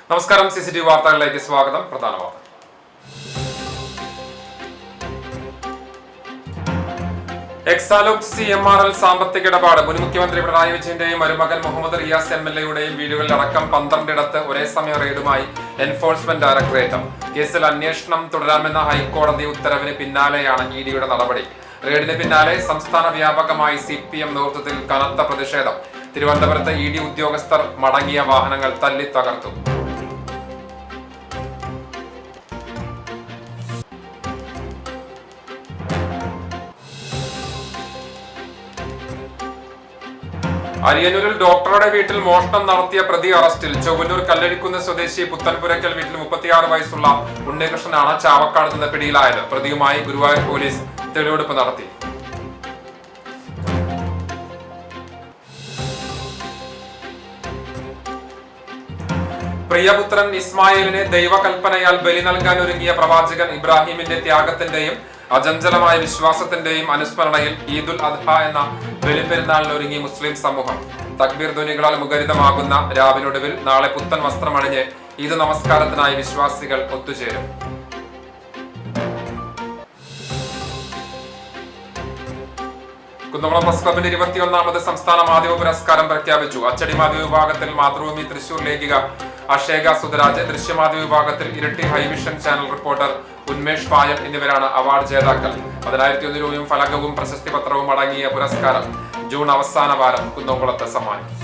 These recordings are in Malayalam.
നമസ്കാരം. CCTV വാർത്തകളിലേക്ക് സ്വാഗതം. പ്രധാന വാർത്ത. എക്സാലോജിക് CMRL സാമ്പത്തിക ഇടപാട് മുൻ മുഖ്യമന്ത്രി പിണറായി വിജയന്റെയും മരുമകൻ മുഹമ്മദ് റിയാസ് MLA-യുടെയും വീടുകളിലടക്കം 12 ഇടത്ത് ഒരേ സമയം റെയ്ഡുമായി എൻഫോഴ്സ്മെന്റ് ഡയറക്ടറേറ്റ്. കേസിൽ അന്വേഷണം തുടരാമെന്ന ഹൈക്കോടതി ഉത്തരവിന് പിന്നാലെയാണ് ED-യുടെ നടപടി. റെയ്ഡിന് പിന്നാലെ സംസ്ഥാന വ്യാപകമായി CPM നേതൃത്വത്തിൽ കനത്ത പ്രതിഷേധം. തിരുവനന്തപുരത്ത് ED ഉദ്യോഗസ്ഥർ മടങ്ങിയ വാഹനങ്ങൾ തല്ലി തകർത്തു. അരിയന്നൂരിൽ ഡോക്ടറുടെ വീട്ടിൽ മോഷണം നടത്തിയ പ്രതി അറസ്റ്റിൽ. ചൊവ്വന്നൂർ കല്ലഴിക്കുന്ന് സ്വദേശി പുത്തൻപുരയ്ക്കൽ വീട്ടിൽ 36 വയസ്സുള്ള ഉണ്ണികൃഷ്ണനാണ് ചാവക്കാട് നിന്ന് പിടിയിലായത്. പ്രതിയുമായി ഗുരുവായൂർ പോലീസ് തെളിവെടുപ്പ് നടത്തി. പ്രിയപുത്രൻ ഇസ്മായിലിനെ ദൈവകൽപ്പനയാൽ ബലി നൽകാൻ ഒരുങ്ങിയ പ്രവാചകൻ ഇബ്രാഹിമിന്റെ ത്യാഗത്തിന്റെയും അചഞ്ചലമായ വിശ്വാസത്തിന്റെയും അനുസ്മരണയിൽ ഈദുൽ അദ്ഹ എന്ന ബലിപെരുന്നാളിന് ഒരുങ്ങി മുസ്ലിം സമൂഹം. തക്ബീർ ധ്വനികളാൽ മുഖരിതമാകുന്ന രാവിനൊടുവിൽ നാളെ പുത്തൻ വസ്ത്രമണിഞ്ഞ് ഈദ് നമസ്കാരത്തിനായി വിശ്വാസികൾ ഒത്തുചേരും. കുന്നംകുളം പ്രസ് ക്ലബിന്റെ 21ാമത് സംസ്ഥാന മാധ്യമ പുരസ്കാരം പ്രഖ്യാപിച്ചു. അച്ചടി മാധ്യമ വിഭാഗത്തിൽ മാതൃഭൂമി തൃശൂർ ലേഖിക അഷേക സുധരാജ്, ദൃശ്യമാധ്യമ വിഭാഗത്തിൽ ഇരട്ടി ഹൈവിഷൻ ചാനൽ റിപ്പോർട്ടർ ഉന്മേഷ് പായൽ എന്നിവരാണ് അവാർഡ് ജേതാക്കൾ. 1001 രൂപയും ഫലകവും പ്രശസ്തി പത്രവും അടങ്ങിയ പുരസ്കാരം ജൂൺ അവസാന വാരം കുന്നംകുളത്ത് സമ്മാനിക്കും.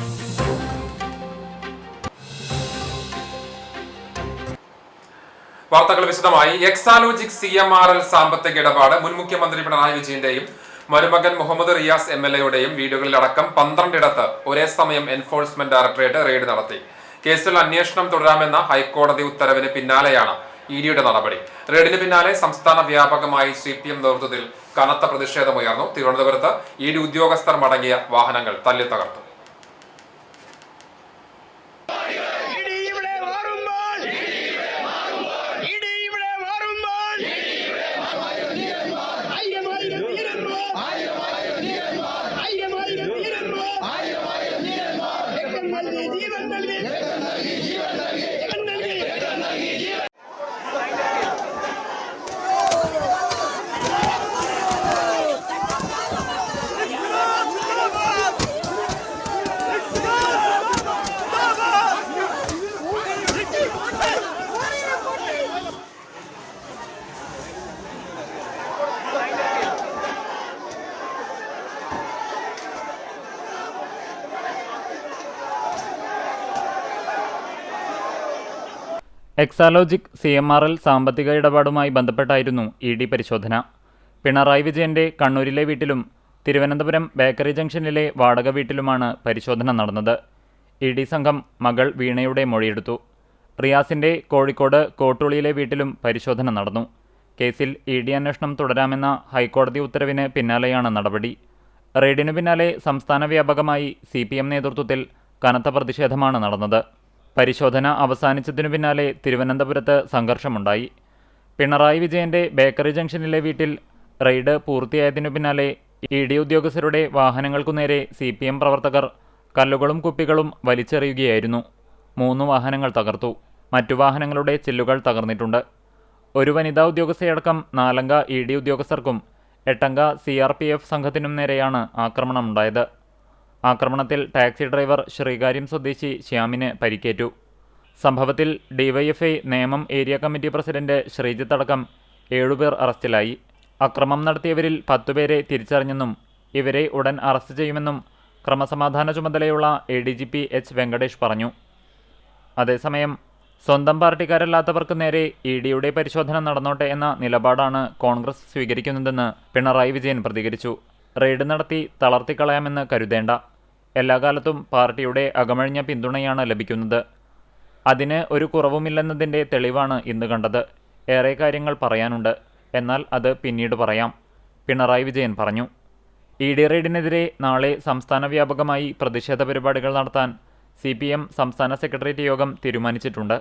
വാർത്തകൾ വിശദമായി. എക്സാലോജിക് CMRL സാമ്പത്തിക ഇടപാട് മുൻ മുഖ്യമന്ത്രി പിണറായി വിജയന്റെയും മരുമകൻ മുഹമ്മദ് റിയാസ് MLA-യുടെയും വീടുകളിലടക്കം 12 ഇടത്ത് ഒരേ സമയം എൻഫോഴ്സ്മെന്റ് ഡയറക്ടറേറ്റ് റെയ്ഡ് നടത്തി. കേസിൽ അന്വേഷണം തുടരാമെന്ന ഹൈക്കോടതി ഉത്തരവിന് പിന്നാലെയാണ് ED-യുടെ നടപടി. റെയ്ഡിന് പിന്നാലെ സംസ്ഥാന വ്യാപകമായി CPM നേതൃത്വത്തിൽ കനത്ത പ്രതിഷേധമുയർന്നു. തിരുവനന്തപുരത്ത് ED ഉദ്യോഗസ്ഥർ മടങ്ങിയ വാഹനങ്ങൾ തല്ലി തകർത്തു. എക്സാലോജിക് CMRL സാമ്പത്തിക ഇടപാടുമായി ബന്ധപ്പെട്ടായിരുന്നു ED പരിശോധന. പിണറായി വിജയന്റെ കണ്ണൂരിലെ വീട്ടിലും തിരുവനന്തപുരം ബേക്കറി ജംഗ്ഷനിലെ വാടക വീട്ടിലുമാണ് പരിശോധന നടന്നത്. ED സംഘം മകൾ വീണയുടെ മൊഴിയെടുത്തു. റിയാസിന്റെ കോഴിക്കോട് കോട്ടുളിയിലെ വീട്ടിലും പരിശോധന നടന്നു. കേസിൽ ED അന്വേഷണം തുടരാമെന്ന ഹൈക്കോടതി ഉത്തരവിന് പിന്നാലെയാണ് നടപടി. റെയ്ഡിനു പിന്നാലെ സംസ്ഥാന വ്യാപകമായി CPM നേതൃത്വത്തിൽ കനത്ത പ്രതിഷേധമാണ് നടന്നത്. പരിശോധന അവസാനിച്ചതിനു പിന്നാലെ തിരുവനന്തപുരത്ത് സംഘർഷമുണ്ടായി. പിണറായി വിജയന്റെ ബേക്കറി ജംഗ്ഷനിലെ വീട്ടിൽ റെയ്ഡ് പൂർത്തിയായതിനു പിന്നാലെ ED ഉദ്യോഗസ്ഥരുടെ വാഹനങ്ങൾക്കു നേരെ CPM പ്രവർത്തകർ കല്ലുകളും കുപ്പികളും വലിച്ചെറിയുകയായിരുന്നു. 3 വാഹനങ്ങൾ തകർത്തു. മറ്റു വാഹനങ്ങളുടെ ചില്ലുകൾ തകർന്നിട്ടുണ്ട്. ഒരു വനിതാ ഉദ്യോഗസ്ഥയടക്കം 4 അംഗ ED ഉദ്യോഗസ്ഥർക്കും 8 അംഗ CRPF സംഘത്തിനും നേരെയാണ് ആക്രമണമുണ്ടായത്. ആക്രമണത്തിൽ ടാക്സി ഡ്രൈവർ ശ്രീകാര്യം സ്വദേശി ശ്യാമിന് പരിക്കേറ്റു. സംഭവത്തിൽ DYFI Nemom area committee president Sreejith അടക്കം 7 പേർ അറസ്റ്റിലായി. അക്രമം നടത്തിയവരിൽ 10 പേരെ തിരിച്ചറിഞ്ഞെന്നും ഇവരെ ഉടൻ അറസ്റ്റ് ചെയ്യുമെന്നും ക്രമസമാധാന ചുമതലയുള്ള ADGP H. വെങ്കടേഷ് പറഞ്ഞു. അതേസമയം സ്വന്തം പാർട്ടിക്കാരല്ലാത്തവർക്ക് നേരെ ED-യുടെ പരിശോധന നടന്നോട്ടെ എന്ന നിലപാടാണ് കോൺഗ്രസ് സ്വീകരിക്കുന്നതെന്ന് പിണറായി വിജയൻ പ്രതികരിച്ചു. റെയ്ഡ് നടത്തി തളർത്തിക്കളയാമെന്ന് കരുതേണ്ട. എല്ലാ കാലത്തും പാർട്ടിയുടെ അകമഴിഞ്ഞ പിന്തുണയാണ് ലഭിക്കുന്നത്. അതിന് ഒരു കുറവുമില്ലെന്നതിൻ്റെ തെളിവാണ് ഇന്ന് കണ്ടത്. ഏറെ കാര്യങ്ങൾ പറയാനുണ്ട്, എന്നാൽ അത് പിന്നീട് പറയാം, പിണറായി വിജയൻ പറഞ്ഞു. ED റെയ്ഡിനെതിരെ നാളെ സംസ്ഥാന വ്യാപകമായി പ്രതിഷേധ പരിപാടികൾ നടത്താൻ CPM സംസ്ഥാന സെക്രട്ടേറിയറ്റ് യോഗം തീരുമാനിച്ചിട്ടുണ്ട്.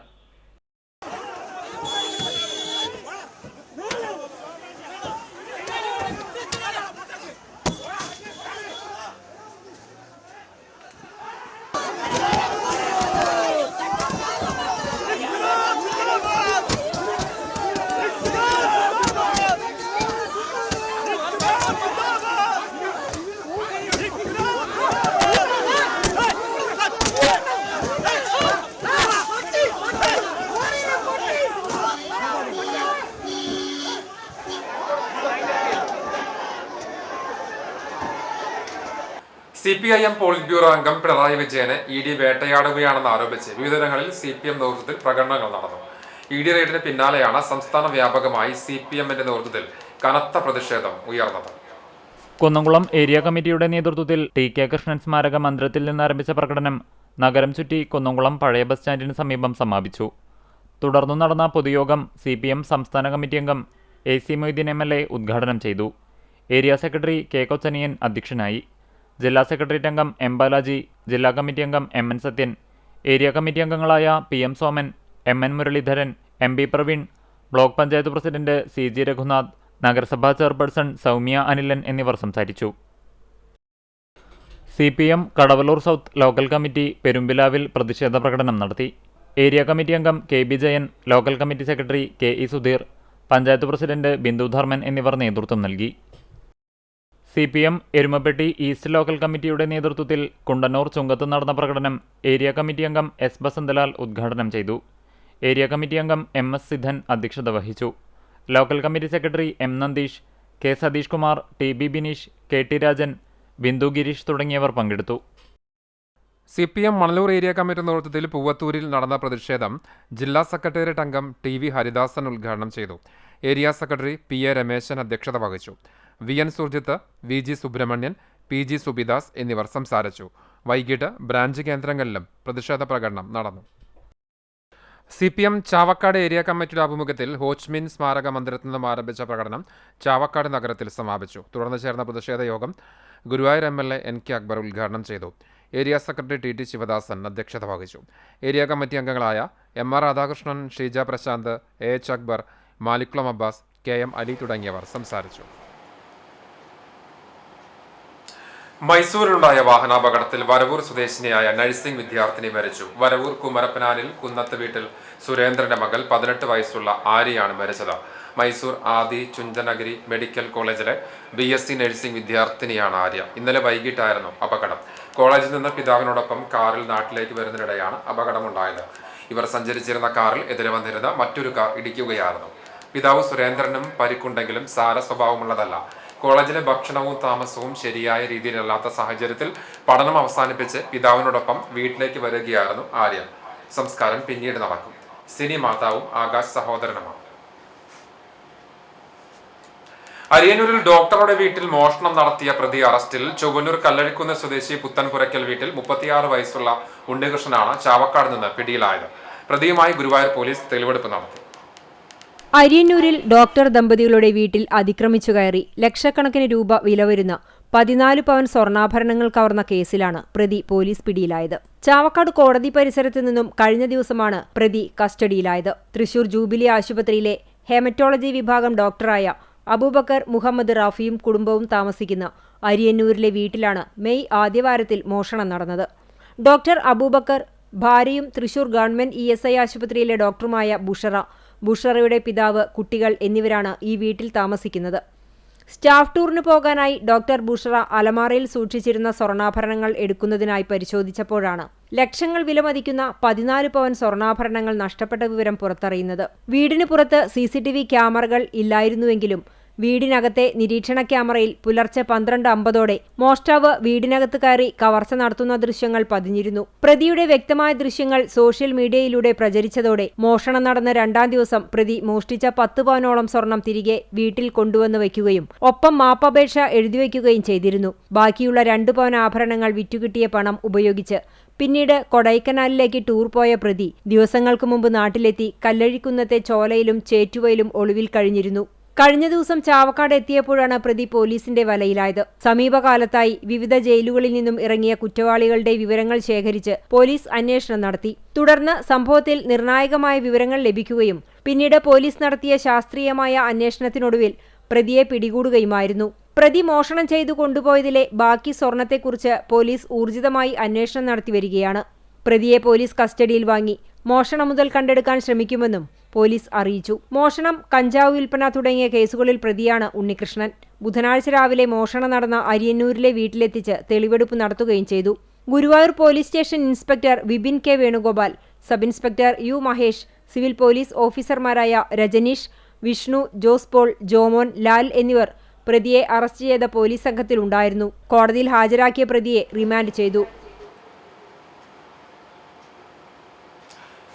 CPIM പോളിറ്റ് ബ്യൂറോ അംഗം പിണറായി വിജയനെ ED വേട്ടയാടുകയാണെന്ന് ആരോപിച്ച് വിവിധയിടങ്ങളിൽ CPM നേതൃത്വത്തിൽ പ്രകടനങ്ങൾ നടന്നു. ED റെയ്ഡിന് പിന്നാലെയാണ് സംസ്ഥാന വ്യാപകമായി CPMന്റെ നേതൃത്വത്തിൽ കനത്ത പ്രതിഷേധം ഉയർന്നത്. കുന്നംകുളം ഏരിയ കമ്മിറ്റിയുടെ നേതൃത്വത്തിൽ TK കൃഷ്ണൻ സ്മാരക മന്ദിരത്തിൽ നിന്ന് ആരംഭിച്ച പ്രകടനം നഗരം ചുറ്റി കുന്നംകുളം പഴയ ബസ് സ്റ്റാൻഡിന് സമീപം സമാപിച്ചു. തുടർന്നു നടന്ന പൊതുയോഗം CPM സംസ്ഥാന കമ്മിറ്റി അംഗം AC മൊയ്തീൻ MLA ഉദ്ഘാടനം ചെയ്തു. ഏരിയ സെക്രട്ടറി K കൊച്ചനിയൻ അധ്യക്ഷനായി. ജില്ലാ സെക്രട്ടേറിയറ്റ് അംഗം M ബാലാജി, ജില്ലാ കമ്മിറ്റി അംഗം MN സത്യൻ, ഏരിയ കമ്മിറ്റി അംഗങ്ങളായ PM Soman, MN Muraleedharan, MB Praveen, block panchayat president CG Reghunath, നഗരസഭാ ചെയർപേഴ്സൺ സൗമ്യ അനിലൻ എന്നിവർ സംസാരിച്ചു. CPM Kadavalloor south local committee പെരുമ്പിലാവിൽ പ്രതിഷേധ പ്രകടനം നടത്തി. ഏരിയ കമ്മിറ്റി അംഗം KB Jayan, local committee secretary KE Sudheer, panchayat president Bindu Dharman എന്നിവർ നേതൃത്വം നൽകി. CPM എരുമപ്പെട്ടി ഈസ്റ്റ് ലോക്കൽ കമ്മിറ്റിയുടെ നേതൃത്വത്തിൽ കുണ്ടന്നൂർ ചുങ്കത്ത് നടന്ന പ്രകടനം ഏരിയ കമ്മിറ്റി അംഗം S ബസന്തലാൽ ഉദ്ഘാടനം ചെയ്തു. ഏരിയ കമ്മിറ്റി അംഗം MS സിദ്ധൻ അധ്യക്ഷത വഹിച്ചു. Local committee secretary M Nandeesh, K Satheesh Kumar, TB Bineesh, KT Rajan, Bindu Gireesh തുടങ്ങിയവർ പങ്കെടുത്തു. CPM മണലൂർ ഏരിയ കമ്മിറ്റി നേതൃത്വത്തിൽ പൂവത്തൂരിൽ നടന്ന പ്രതിഷേധം ജില്ലാ സെക്രട്ടേറിയറ്റ് അംഗം TV ഹരിദാസൻ ഉദ്ഘാടനം ചെയ്തു. ഏരിയ സെക്രട്ടറി PA രമേശൻ അധ്യക്ഷത വഹിച്ചു. VN Surjit, VG Subramanian, PG Subidas എന്നിവർ സംസാരിച്ചു. വൈകിട്ട് ബ്രാഞ്ച് കേന്ദ്രങ്ങളിലും പ്രതിഷേധ പ്രകടനം നടന്നു. CPM ചാവക്കാട് ഏരിയ കമ്മിറ്റിയുടെ ആഭിമുഖ്യത്തിൽ ഹോച്ച്മിൻ സ്മാരക മന്ദിരത്തിൽ നിന്നും ആരംഭിച്ച പ്രകടനം ചാവക്കാട് നഗരത്തിൽ സമാപിച്ചു. തുടർന്ന് ചേർന്ന പ്രതിഷേധ യോഗം ഗുരുവായൂർ MLA NK അക്ബർ ഉദ്ഘാടനം ചെയ്തു. ഏരിയ സെക്രട്ടറി TT ശിവദാസൻ അധ്യക്ഷത വഹിച്ചു. ഏരിയ കമ്മിറ്റി അംഗങ്ങളായ MR Radhakrishnan, Sheeja Prasanth, AH Akbar, Malikkulam Abbas, KM Ali തുടങ്ങിയവർ സംസാരിച്ചു. മൈസൂരിലുണ്ടായ വാഹനാപകടത്തിൽ വരവൂർ സ്വദേശിനിയായ നഴ്സിംഗ് വിദ്യാർത്ഥിനി മരിച്ചു. വരവൂർ കുമരപ്പനാലിൽ കുന്നത്ത് വീട്ടിൽ സുരേന്ദ്രന്റെ മകൾ 18 വയസ്സുള്ള ആര്യയാണ് മരിച്ചത്. മൈസൂർ ആദി ചുഞ്ചനഗിരി മെഡിക്കൽ കോളേജിലെ BSc നഴ്സിംഗ് വിദ്യാർത്ഥിനിയാണ് ആര്യ. ഇന്നലെ വൈകിട്ടായിരുന്നു അപകടം. കോളേജിൽ നിന്ന് പിതാവിനോടൊപ്പം കാറിൽ നാട്ടിലേക്ക് വരുന്നതിനിടെയാണ് അപകടമുണ്ടായത്. ഇവർ സഞ്ചരിച്ചിരുന്ന കാറിൽ എതിരെ വന്നിരുന്ന മറ്റൊരു കാർ ഇടിക്കുകയായിരുന്നു. പിതാവ് സുരേന്ദ്രനും പരിക്കുണ്ടെങ്കിലും സാര സ്വഭാവമുള്ളതല്ല. കോളേജിലെ ഭക്ഷണവും താമസവും ശരിയായ രീതിയിലല്ലാത്ത സാഹചര്യത്തിൽ പഠനം അവസാനിപ്പിച്ച് പിതാവിനോടൊപ്പം വീട്ടിലേക്ക് വരികയായിരുന്നു ആര്യ. സംസ്കാരം പിന്നീട് നടക്കും. സിനി മാതാവും ആകാശ് സഹോദരനുമാണ്. അരിയന്നൂരിൽ ഡോക്ടറുടെ വീട്ടിൽ മോഷണം നടത്തിയ പ്രതി അറസ്റ്റിൽ. ചൊവ്വന്നൂർ കല്ലഴിക്കുന്ന് സ്വദേശി പുത്തൻപുരയ്ക്കൽ വീട്ടിൽ 36 വയസ്സുള്ള ഉണ്ണികൃഷ്ണനാണ് ചാവക്കാട് നിന്ന് പിടിയിലായത്. പ്രതിയുമായി ഗുരുവായൂർ പോലീസ് തെളിവെടുപ്പ് നടത്തി. അരിയന്നൂരിൽ ഡോക്ടർ ദമ്പതികളുടെ വീട്ടിൽ അതിക്രമിച്ചു കയറി ലക്ഷക്കണക്കിന് രൂപ വില വരുന്ന 14 പവൻ സ്വർണ്ണാഭരണങ്ങൾ കവർന്ന കേസിലാണ് പ്രതി പോലീസ് പിടിയിലായത്. ചാവക്കാട് കോടതി പരിസരത്ത് നിന്നും കഴിഞ്ഞ ദിവസമാണ് പ്രതി കസ്റ്റഡിയിലായത്. തൃശൂർ ജൂബിലി ആശുപത്രിയിലെ ഹെമറ്റോളജി വിഭാഗം ഡോക്ടറായ അബൂബക്കർ മുഹമ്മദ് റാഫിയും കുടുംബവും താമസിക്കുന്ന അരിയന്നൂരിലെ വീട്ടിലാണ് മെയ് ആദ്യവാരത്തിൽ മോഷണം നടന്നത്. ഡോക്ടർ അബൂബക്കർ ഭാര്യയും തൃശൂർ ഗവൺമെന്റ് ESI ആശുപത്രിയിലെ ഡോക്ടറുമായ ബുഷറയുടെ പിതാവ്, കുട്ടികൾ എന്നിവരാണ് ഈ വീട്ടിൽ താമസിക്കുന്നത്. സ്റ്റാഫ് ടൂറിന് പോകാനായി ഡോക്ടർ ബുഷറ അലമാറയിൽ സൂക്ഷിച്ചിരുന്ന സ്വർണ്ണാഭരണങ്ങൾ എടുക്കുന്നതിനായി പരിശോധിച്ചപ്പോഴാണ് ലക്ഷങ്ങൾ വിലമതിക്കുന്ന 14 പവൻ സ്വർണ്ണാഭരണങ്ങൾ നഷ്ടപ്പെട്ട വിവരം പുറത്തറിയുന്നത്. വീടിന് പുറത്ത് CCTV ക്യാമറകൾ ഇല്ലായിരുന്നുവെങ്കിലും വീടിനകത്തെ നിരീക്ഷണ ക്യാമറയിൽ പുലർച്ചെ 12:50ഓടെ മോഷ്ടാവ് വീടിനകത്ത് കയറി കവർച്ച നടത്തുന്ന ദൃശ്യങ്ങൾ പതിഞ്ഞിരുന്നു. പ്രതിയുടെ വ്യക്തമായ ദൃശ്യങ്ങൾ സോഷ്യൽ മീഡിയയിലൂടെ പ്രചരിച്ചതോടെ മോഷണം നടന്ന 2ാം ദിവസം പ്രതി മോഷ്ടിച്ച 10 പവനോളം സ്വർണം തിരികെ വീട്ടിൽ കൊണ്ടുവന്ന് വയ്ക്കുകയും ഒപ്പം മാപ്പപേക്ഷ എഴുതിവയ്ക്കുകയും ചെയ്തിരുന്നു. ബാക്കിയുള്ള 2 പവൻ ആഭരണങ്ങൾ വിറ്റുകിട്ടിയ പണം ഉപയോഗിച്ച് പിന്നീട് കൊടൈക്കനാലിലേക്ക് ടൂർ പോയ പ്രതി ദിവസങ്ങൾക്ക് മുമ്പ് നാട്ടിലെത്തി കല്ലഴിക്കുന്നത്തെ ചോലയിലും ചേറ്റുവയിലും ഒളിവിൽ കഴിഞ്ഞിരുന്നു. കഴിഞ്ഞ ദിവസം ചാവക്കാട് എത്തിയപ്പോഴാണ് പ്രതി പോലീസിന്റെ വലയിലായത്. സമീപകാലത്തായി വിവിധ ജയിലുകളിൽ നിന്നും ഇറങ്ങിയ കുറ്റവാളികളുടെ വിവരങ്ങൾ ശേഖരിച്ച് പോലീസ് അന്വേഷണം നടത്തി. തുടർന്ന് സംഭവത്തിൽ നിർണായകമായ വിവരങ്ങൾ ലഭിക്കുകയും പിന്നീട് പോലീസ് നടത്തിയ ശാസ്ത്രീയമായ അന്വേഷണത്തിനൊടുവിൽ പ്രതിയെ പിടികൂടുകയുമായിരുന്നു. പ്രതി മോഷണം ചെയ്തു കൊണ്ടുപോയതിലെ ബാക്കി സ്വർണത്തെക്കുറിച്ച് പോലീസ് ഊർജിതമായി അന്വേഷണം നടത്തിവരികയാണ്. പ്രതിയെ പോലീസ് കസ്റ്റഡിയിൽ വാങ്ങി മോഷണം മുതൽ കണ്ടെടുക്കാൻ ശ്രമിക്കുമെന്നും പോലീസ് അറിയിച്ചു. മോഷണം, കഞ്ചാവ് വിൽപ്പന തുടങ്ങിയ കേസുകളിൽ പ്രതിയാണ് ഉണ്ണികൃഷ്ണൻ. ബുധനാഴ്ച രാവിലെ മോഷണം നടന്ന അരിയന്നൂരിലെ വീട്ടിലെത്തിച്ച് തെളിവെടുപ്പ് നടത്തുകയും ചെയ്തു. Guruvayur police station inspector Vipin K Venugopal, sub inspector U Mahesh, civil police ഓഫീസർമാരായ രജനീഷ്, വിഷ്ണു, ജോസ് പോൾ, ജോമോൻ, ലാൽ എന്നിവർ പ്രതിയെ അറസ്റ്റ് ചെയ്ത പോലീസ് സംഘത്തിലുണ്ടായിരുന്നു. കോടതിയിൽ ഹാജരാക്കിയ പ്രതിയെ റിമാൻഡ് ചെയ്തു.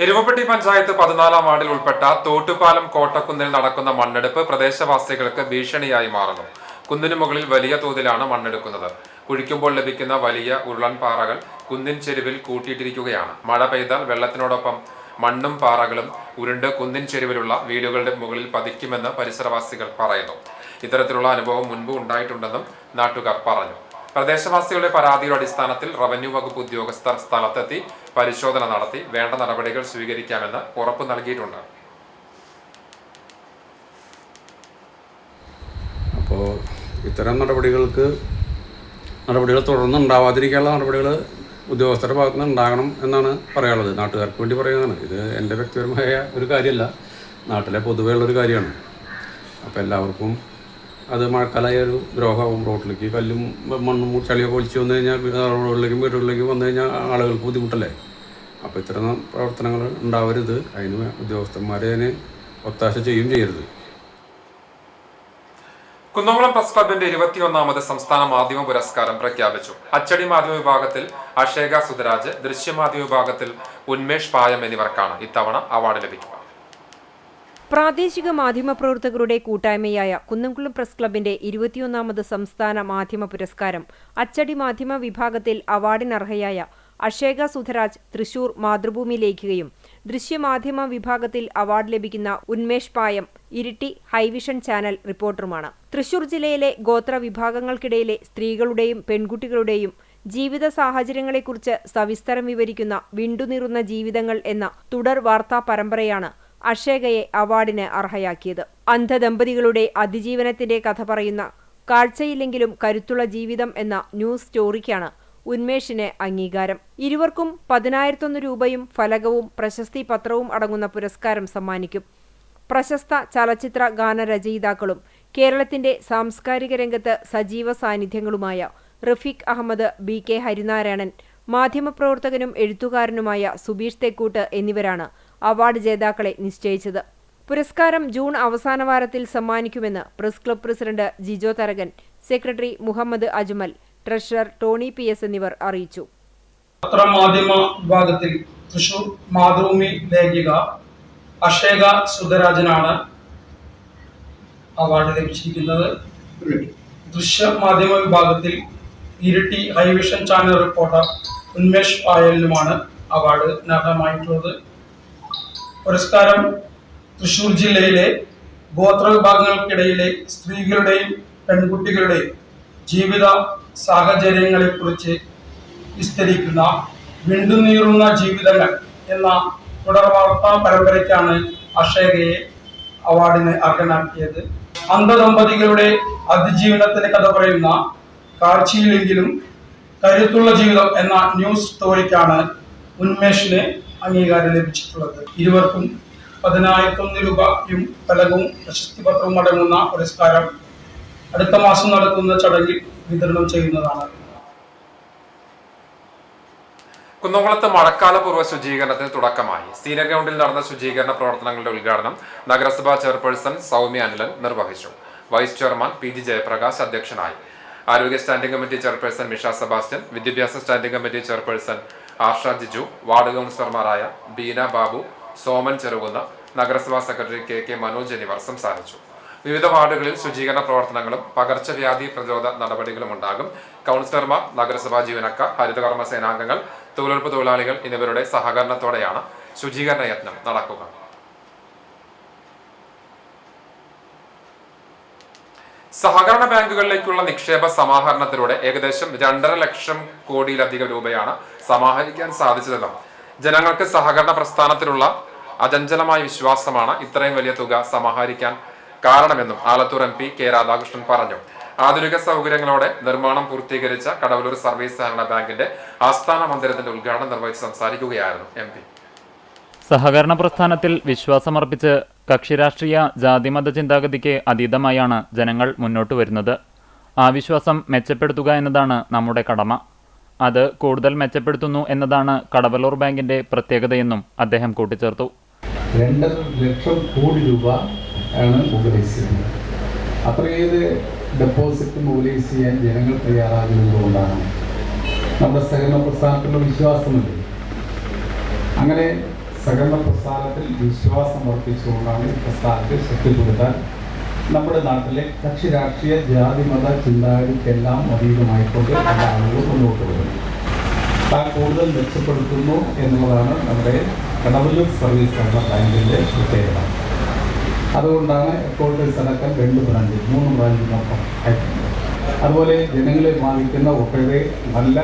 എരുമപ്പെട്ടി പഞ്ചായത്ത് 14-ാം വാർഡിൽ ഉൾപ്പെട്ട തോട്ടുപാലം കോട്ടക്കുന്നിൽ നടക്കുന്ന മണ്ണെടുപ്പ് പ്രദേശവാസികൾക്ക് ഭീഷണിയായി മാറുന്നു. കുന്നിനു മുകളിൽ വലിയ തോതിലാണ് മണ്ണെടുക്കുന്നത്. കുഴിക്കുമ്പോൾ ലഭിക്കുന്ന വലിയ ഉരുളൻ പാറകൾ കുന്നിൻ ചെരുവിൽ കൂട്ടിയിട്ടിരിക്കുകയാണ്. മഴ പെയ്താൽ വെള്ളത്തിനോടൊപ്പം മണ്ണും പാറകളും ഉരുണ്ട് കുന്നിൻ ചെരുവിലുള്ള വീടുകളുടെ മുകളിൽ പതിക്കുമെന്ന് പരിസരവാസികൾ പറയുന്നു. ഇത്തരത്തിലുള്ള അനുഭവം മുൻപ് ഉണ്ടായിട്ടുണ്ടെന്നും നാട്ടുകാർ പറഞ്ഞു. പ്രദേശവാസികളുടെ പരാതിയുടെ അടിസ്ഥാനത്തിൽ റവന്യൂ വകുപ്പ് ഉദ്യോഗസ്ഥർ സ്ഥലത്തെത്തി പരിശോധന നടത്തി വേണ്ട നടപടികൾ സ്വീകരിക്കാമെന്ന് ഉറപ്പ് നൽകിയിട്ടുണ്ട്. അപ്പോൾ ഇത്തരം നടപടികൾ തുടർന്ന് ഉണ്ടാവാതിരിക്കാനുള്ള നടപടികൾ ഉദ്യോഗസ്ഥരുടെ ഭാഗത്തു നിന്ന് ഉണ്ടാകണം എന്നാണ് പറയാനുള്ളത്. നാട്ടുകാർക്ക് വേണ്ടി പറയുന്നതാണ്. ഇത് എൻ്റെ വ്യക്തിപരമായ ഒരു കാര്യമല്ല, നാട്ടിലെ പൊതുവെയുള്ളൊരു കാര്യമാണ്. അപ്പോൾ എല്ലാവർക്കും അത് മഴക്കാലമായ ഒരു ദ്രോഹമാവും. റോഡിലേക്ക് കല്ലും മണ്ണും ചളിയൊക്കെ ഒലിച്ച് വന്നു കഴിഞ്ഞാൽ റോഡിലേക്കും വീടുകളിലേക്കും വന്നു കഴിഞ്ഞാൽ ആളുകൾക്ക് ബുദ്ധിമുട്ടല്ലേ. അപ്പോൾ ഇത്തരം പ്രവർത്തനങ്ങൾ ഉണ്ടാവരുത്. അതിന് ഉദ്യോഗസ്ഥന്മാരെ അതിന് ഒത്താശ ചെയ്യരുത്. കുന്നംകുളം പ്രസ് ക്ലബിന്റെ 21ാമത് സംസ്ഥാന മാധ്യമ പുരസ്കാരം പ്രഖ്യാപിച്ചു. അച്ചടി മാധ്യമ വിഭാഗത്തിൽ അഷേക സുധരാജ്, ദൃശ്യമാധ്യമ വിഭാഗത്തിൽ ഉന്മേഷ് പായം എന്നിവർക്കാണ് ഇത്തവണ അവാർഡ് ലഭിക്കുക. പ്രാദേശിക മാധ്യമപ്രവർത്തകരുടെ കൂട്ടായ്മയായ കുന്നംകുളം പ്രസ് ക്ലബിന്റെ 21ാമത് സംസ്ഥാന മാധ്യമ പുരസ്കാരം അച്ചടി മാധ്യമ വിഭാഗത്തിൽ അവാർഡിനർഹയായ അഷേക സുധരാജ് തൃശൂർ മാതൃഭൂമി ലേഖികയും, ദൃശ്യമാധ്യമ വിഭാഗത്തിൽ അവാർഡ് ലഭിക്കുന്ന ഉന്മേഷ് പായം ഇരിട്ടി ഹൈവിഷൻ ചാനൽ റിപ്പോർട്ടറുമാണ്. തൃശൂർ ജില്ലയിലെ ഗോത്ര വിഭാഗങ്ങൾക്കിടയിലെ സ്ത്രീകളുടെയും പെൺകുട്ടികളുടെയും ജീവിത സാഹചര്യങ്ങളെക്കുറിച്ച് സവിസ്തരം വിവരിക്കുന്ന വിണ്ടുനീറുന്ന ജീവിതങ്ങൾ എന്ന തുടർ വാർത്താ പരമ്പരയാണ് അഷേകയെ അവാർഡിന് അർഹയാക്കിയത്. അന്ധദമ്പതികളുടെ അതിജീവനത്തിന്റെ കഥ പറയുന്ന കാഴ്ചയില്ലെങ്കിലും കരുത്തുള്ള ജീവിതം എന്ന ന്യൂസ് സ്റ്റോറിക്കാണ് ഉന്മേഷിന് അംഗീകാരം. ഇരുവർക്കും 10,001 രൂപയും ഫലകവും പ്രശസ്തി പത്രവും അടങ്ങുന്ന പുരസ്കാരം സമ്മാനിക്കും. പ്രശസ്ത ചലച്ചിത്ര ഗാനരചയിതാക്കളും കേരളത്തിന്റെ സാംസ്കാരിക രംഗത്ത് സജീവ സാന്നിധ്യങ്ങളുമായ റഫീഖ് അഹമ്മദ്, BK ഹരിനാരായണൻ, മാധ്യമപ്രവർത്തകനും എഴുത്തുകാരനുമായ സുബീഷ് തെക്കൂട്ട് എന്നിവരാണ് അവാർഡ് ജേതാക്കളെ നിശ്ചയിച്ചത്. പുരസ്കാരം ജൂൺ അവസാന വാരത്തിൽ സമ്മാനിക്കുമെന്ന് press club president Jijo Tharakan, secretary Muhammad Ajmal, treasurer Tony PS എന്നിവർ അറിയിച്ചു. പത്രമാധ്യമ വിഭാഗത്തിൽ തൃശൂർ മാതൃഭൂമി ലേഖിക അഷേക സുധരാജനാണ് അവാർഡ് ലഭിച്ചിരിക്കുന്നത്. ദൃശ്യമാധ്യമ വിഭാഗത്തിൽ Iritty highvision channel reporter Unmesh പായലിനുമാണ് അവാർഡ് അർഹമായിട്ടുള്ളത്. പുരസ്കാരം തൃശൂർ ജില്ലയിലെ ഗോത്ര വിഭാഗങ്ങൾക്കിടയിലെ സ്ത്രീകളുടെയും പെൺകുട്ടികളുടെയും ജീവിത സാഹചര്യങ്ങളെക്കുറിച്ച് വിസ്തരിക്കുന്ന വിണ്ടുനീറുന്ന ജീവിതങ്ങൾ എന്ന തുടർ വാർത്താ പരമ്പരയ്ക്കാണ് അഷേകയെ അവാർഡിന് അർഹനാക്കിയത്. അന്ധദമ്പതികളുടെ അതിജീവനത്തിന്റെ കഥ പറയുന്ന കാഴ്ചയിലെങ്കിലും കരുത്തുള്ള ജീവിതം എന്ന ന്യൂസ് സ്റ്റോറിക്കാണ് ഉന്മേഷിന് അംഗീകാരം ലഭിച്ചിട്ടുള്ളത്. ഇരുവർക്കും 10,001 രൂപയും ഫലകവും പ്രശസ്തി പത്രവും അടങ്ങുന്ന പുരസ്കാരം അടുത്ത മാസം നടക്കുന്ന ചടങ്ങിൽ വിതരണം ചെയ്യുന്നതാണ്. കുന്നംകുളത്ത് മഴക്കാലപൂർവ്വ ശുചീകരണത്തിന് തുടക്കമായി. സീനിയർ ഗ്രൗണ്ടിൽ നടന്ന ശുചീകരണ പ്രവർത്തനങ്ങളുടെ ഉദ്ഘാടനം നഗരസഭാ ചെയർപേഴ്സൺ സൗമ്യ അനിലൻ നിർവഹിച്ചു. വൈസ് ചെയർമാൻ PG ജയപ്രകാശ് അധ്യക്ഷനായി. ആരോഗ്യ standing committee chairperson Misha Sebastian, വിദ്യാഭ്യാസ സ്റ്റാൻഡിംഗ് കമ്മിറ്റി ചെയർപേഴ്സൺ ആർഷ ജിജു, വാർഡ് കൗൺസിലർമാരായ ബീന ബാബു, സോമൻ ചെറുകുന്ന, നഗരസഭാ സെക്രട്ടറി KK മനോജ് എന്നിവർ സംസാരിച്ചു. വിവിധ വാർഡുകളിൽ ശുചീകരണ പ്രവർത്തനങ്ങളും പകർച്ചവ്യാധി പ്രതിരോധ നടപടികളും ഉണ്ടാകും. കൗൺസിലർമാർ, നഗരസഭാ ജീവനക്കാർ, ഹരിതകർമ്മ സേനാംഗങ്ങൾ, തൊഴിലുറപ്പ് തൊഴിലാളികൾ എന്നിവരുടെ സഹകരണത്തോടെയാണ് ശുചീകരണ യത്നം നടക്കുക. സഹകരണ ബാങ്കുകളിലേക്കുള്ള നിക്ഷേപ സമാഹരണത്തിലൂടെ ഏകദേശം 2.5 ലക്ഷം കോടിയിലധികം രൂപയാണ് സമാഹരിക്കാൻ സാധിച്ചതെന്നും ജനങ്ങൾക്ക് സഹകരണ പ്രസ്ഥാനത്തിലുള്ള അചഞ്ചലമായ വിശ്വാസമാണ് ഇത്രയും വലിയ തുക സമാഹരിക്കാൻ കാരണമെന്നും ആലത്തൂർ MP K രാധാകൃഷ്ണൻ പറഞ്ഞു. ആധുനിക സൗകര്യങ്ങളോടെ നിർമ്മാണം പൂർത്തീകരിച്ച കടവലൂർ സർവീസ് സഹകരണ ബാങ്കിന്റെ ആസ്ഥാന മന്ദിരത്തിന്റെ ഉദ്ഘാടനം നിർവഹിച്ച് സംസാരിക്കുകയായിരുന്നു MP. സഹകരണ പ്രസ്ഥാനത്തിൽ വിശ്വാസമർപ്പിച്ച് കക്ഷിരാഷ്ട്രീയ ജാതിമത ചിന്താഗതിക്ക് അതീതമായാണ് ജനങ്ങൾ മുന്നോട്ട് വരുന്നത്. ആ വിശ്വാസം മെച്ചപ്പെടുത്തുക എന്നതാണ് നമ്മുടെ കടമ. അത് കൂടുതൽ മെച്ചപ്പെടുത്തുന്നു എന്നതാണ് കടവലൂർ ബാങ്കിന്റെ പ്രത്യേകതയെന്നും അദ്ദേഹം കൂട്ടിച്ചേർത്തു. 2 ലക്ഷം കോടി രൂപ ആണ് മോബിലൈസ് ചെയ്യുന്നത്. അത്രയേറെ ഡെപ്പോസിറ്റ് മൊബിലൈസ് ചെയ്യാൻ ജനങ്ങൾ തയ്യാറാകുന്നതുകൊണ്ടാണ്. നമ്മുടെ സഹകരണ പ്രസ്ഥാനത്തിലുള്ള വിശ്വാസമുണ്ട്. അങ്ങനെ സഹകരണ പ്രസ്ഥാനത്തിൽ വിശ്വാസം വർദ്ധിച്ചുകൊണ്ടാണ് ഈ പ്രസ്ഥാനത്തെ ശക്തിപ്പെടുത്താൻ നമ്മുടെ നാട്ടിലെ കക്ഷി രാഷ്ട്രീയ ജാതി മത ചിന്താഗതിക്കെല്ലാം അതീതമായിക്കൊണ്ട് എല്ലാ ആളുകളും മുന്നോട്ട് വരുന്നു. താൻ കൂടുതൽ മെച്ചപ്പെടുത്തുന്നു എന്നുള്ളതാണ് നമ്മുടെ കടവല്ലൂർ സർവീസ് സഹകരണ ബാങ്കിൻ്റെ പ്രത്യേകത. അതുകൊണ്ടാണ് ഹെഡ്ക്വാർട്ടേഴ്സ് അടക്കം 2 ബ്രാഞ്ച് 3 ബ്രാഞ്ചിനൊപ്പം ആയിട്ടുണ്ട്. അതുപോലെ ജനങ്ങളെ ബാധിക്കുന്ന ഒട്ടേറെ നല്ല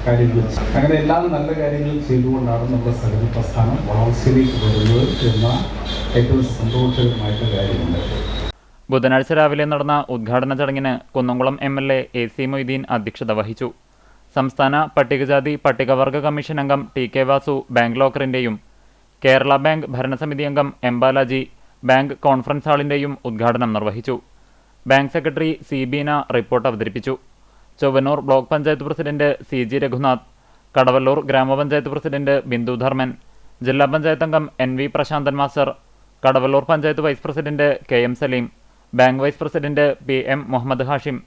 കാര്യങ്ങൾ, അങ്ങനെ എല്ലാ നല്ല കാര്യങ്ങളും ചെയ്തുകൊണ്ടാണ് നമ്മുടെ സഹകരണ പ്രസ്ഥാനം വളർച്ചയിലേക്ക് വരുന്നത് എന്ന ഏറ്റവും സന്തോഷകരമായിട്ടുള്ള കാര്യമുണ്ട്. ബുധനാഴ്ച രാവിലെ നടന്ന ഉദ്ഘാടന ചടങ്ങിന് കുന്നംകുളം MLA AC മൊയ്തീൻ അധ്യക്ഷത വഹിച്ചു. സംസ്ഥാന പട്ടികജാതി പട്ടികവർഗ കമ്മീഷൻ അംഗം TK വാസു ബാങ്ക് ലോക്കറിൻ്റെയും കേരള ബാങ്ക് ഭരണസമിതി അംഗം M ബാലാജി ബാങ്ക് കോൺഫറൻസ് ഹാളിൻ്റെയും ഉദ്ഘാടനം നിർവഹിച്ചു. Bank secretary C Beena report അവതരിപ്പിച്ചു. Chowwannur block panchayat president CG Reghunath, Kadavallur ഗ്രാമപഞ്ചായത്ത് പ്രസിഡന്റ് ബിന്ദു ധർമ്മൻ, ജില്ലാ പഞ്ചായത്ത് അംഗം NV Prasanthan master, Kadavallur panchayat vice president KM Saleem, bank vice president PM Muhammad Hashim,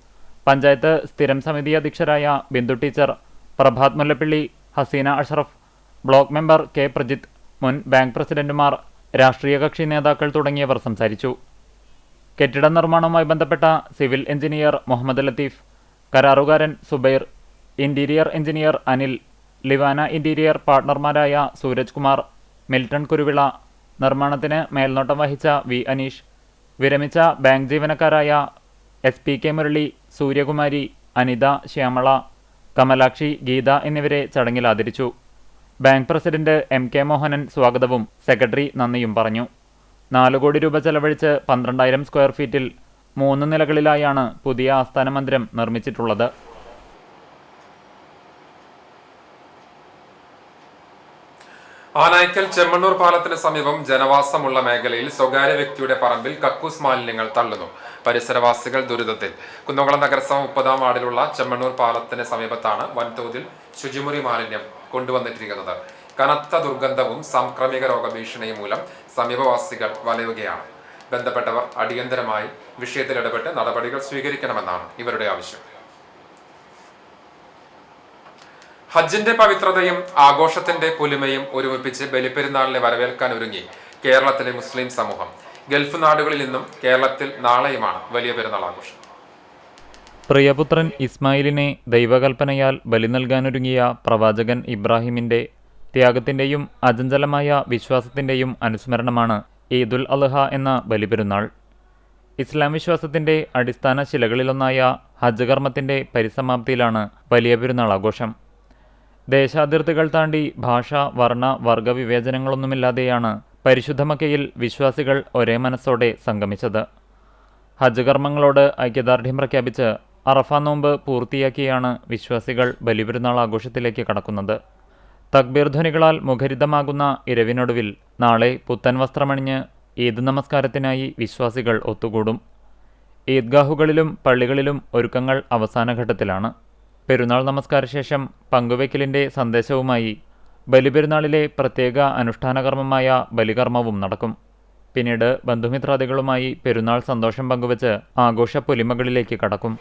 panchayat സ്ഥിരം സമിതി അധ്യക്ഷരായ Bindu teacher, Prabhath Mullappally, Haseena Ashraf, block member K Prajith, മുൻ ബാങ്ക് പ്രസിഡന്റുമാർ, രാഷ്ട്രീയ കക്ഷി നേതാക്കൾ തുടങ്ങിയവർ സംസാരിച്ചു. കെട്ടിട നിർമ്മാണവുമായി ബന്ധപ്പെട്ട സിവിൽ എഞ്ചിനീയർ മുഹമ്മദ് ലത്തീഫ്, കരാറുകാരൻ Zubair, interior engineer Anil, Livana interior പാർട്ണർമാരായ സൂരജ് കുമാർ, മിൽട്ടൺ കുരുവിള, നിർമ്മാണത്തിന് മേൽനോട്ടം വഹിച്ച V അനീഷ്, വിരമിച്ച ബാങ്ക് ജീവനക്കാരായ SPK മുരളി, സൂര്യകുമാരി, അനിത, ശ്യാമള, കമലാക്ഷി, ഗീത എന്നിവരെ ചടങ്ങിൽ ആദരിച്ചു. ബാങ്ക് പ്രസിഡന്റ് MK മോഹനൻ സ്വാഗതവും സെക്രട്ടറി നന്ദിയും പറഞ്ഞു. 4 കോടി രൂപ ചെലവഴിച്ച് 12,000 സ്ക്വയർ ഫീറ്റിൽ 3 നിലകളിലായാണ് പുതിയ ആസ്ഥാന മന്ദിരം നിർമ്മിച്ചിട്ടുള്ളത്. ആനായ്ക്കൽ ചെമ്മണ്ണൂർ പാലത്തിന് സമീപം ജനവാസമുള്ള മേഖലയിൽ സ്വകാര്യ വ്യക്തിയുടെ പറമ്പിൽ കക്കൂസ് മാലിന്യങ്ങൾ തള്ളുന്നു. പരിസരവാസികൾ ദുരിതത്തിൽ. കുന്നംകുളം നഗരസഭ 30-ാം വാർഡിലുള്ള ചെമ്മണ്ണൂർ പാലത്തിന് സമീപത്താണ് വൻതോതിൽ ശുചിമുറി മാലിന്യം കൊണ്ടുവന്നിട്ടിരിക്കുന്നത്. കനത്ത ദുർഗന്ധവും സാംക്രമിക രോഗഭീഷണിയും മൂലം സമീപവാസികൾ വലയുകയാണ്. ബന്ധപ്പെട്ടവർ അടിയന്തരമായി വിഷയത്തിൽ ഇടപെട്ട് നടപടികൾ സ്വീകരിക്കണമെന്നാണ് ഇവരുടെ ആവശ്യം. ഹജ്ജിന്റെ പവിത്രതയും ആഘോഷത്തിന്റെ പൊലിമയും ഒരുമിപ്പിച്ച് ബലിപ്പെരുന്നാളിനെ വരവേൽക്കാൻ ഒരുങ്ങി കേരളത്തിലെ മുസ്ലിം സമൂഹം. ഗൾഫ് നാടുകളിൽ നിന്നും കേരളത്തിൽ നാളെയുമാണ് വലിയ പെരുന്നാൾ ആഘോഷം. പ്രിയപുത്രൻ ഇസ്മായിലിനെ ദൈവകൽപ്പനയാൽ ബലി നൽകാനൊരുങ്ങിയ പ്രവാചകൻ ഇബ്രാഹിമിന്റെ ത്യാഗത്തിന്റെയും അചഞ്ചലമായ വിശ്വാസത്തിന്റെയും അനുസ്മരണമാണ് ഈദുൽ അദ്ഹ എന്ന ബലിപെരുന്നാൾ. ഇസ്ലാം വിശ്വാസത്തിന്റെ അടിസ്ഥാന ശിലകളിലൊന്നായ ഹജ്ജ് കർമ്മത്തിന്റെ പരിസമാപ്തിയിലാണ് വലിയ പെരുന്നാൾ ആഘോഷം. ദേശാതിർത്തികൾ താണ്ടി ഭാഷ, വർണ്ണ, വർഗ വിവേചനങ്ങളൊന്നുമില്ലാതെയാണ് പരിശുദ്ധ മക്കയിൽ വിശ്വാസികൾ ഒരേ മനസ്സോടെ സംഗമിച്ചത്. ഹജ്ജ് കർമ്മങ്ങളോട് ഐക്യദാർഢ്യം പ്രഖ്യാപിച്ച് അറഫ നോമ്പ് പൂർത്തിയാക്കിയാണ് വിശ്വാസികൾ ബലിപെരുന്നാൾ ആഘോഷത്തിലേക്ക് കടക്കുന്നത്. തക്ബീർ ധ്വനികളാൽ മുഖരിതമാകുന്ന ഇരവിനൊടുവിൽ നാളെ പുത്തൻ വസ്ത്രമണിഞ്ഞ് ഈദ് നമസ്കാരത്തിനായി വിശ്വാസികൾ ഒത്തുകൂടും. ഈദ്ഗാഹുകളിലും പള്ളികളിലും ഒരുക്കങ്ങൾ അവസാന ഘട്ടത്തിലാണ്. പെരുന്നാൾ നമസ്കാരശേഷം പങ്കുവയ്ക്കലിൻ്റെ സന്ദേശവുമായി ബലിപെരുന്നാളിലെ പ്രത്യേക അനുഷ്ഠാനകർമ്മമായ ബലികർമ്മവും നടക്കും. പിന്നീട് ബന്ധുമിത്രാദികളുമായി പെരുന്നാൾ സന്തോഷം പങ്കുവച്ച് ആഘോഷ പൊലിമകളിലേക്ക് കടക്കും.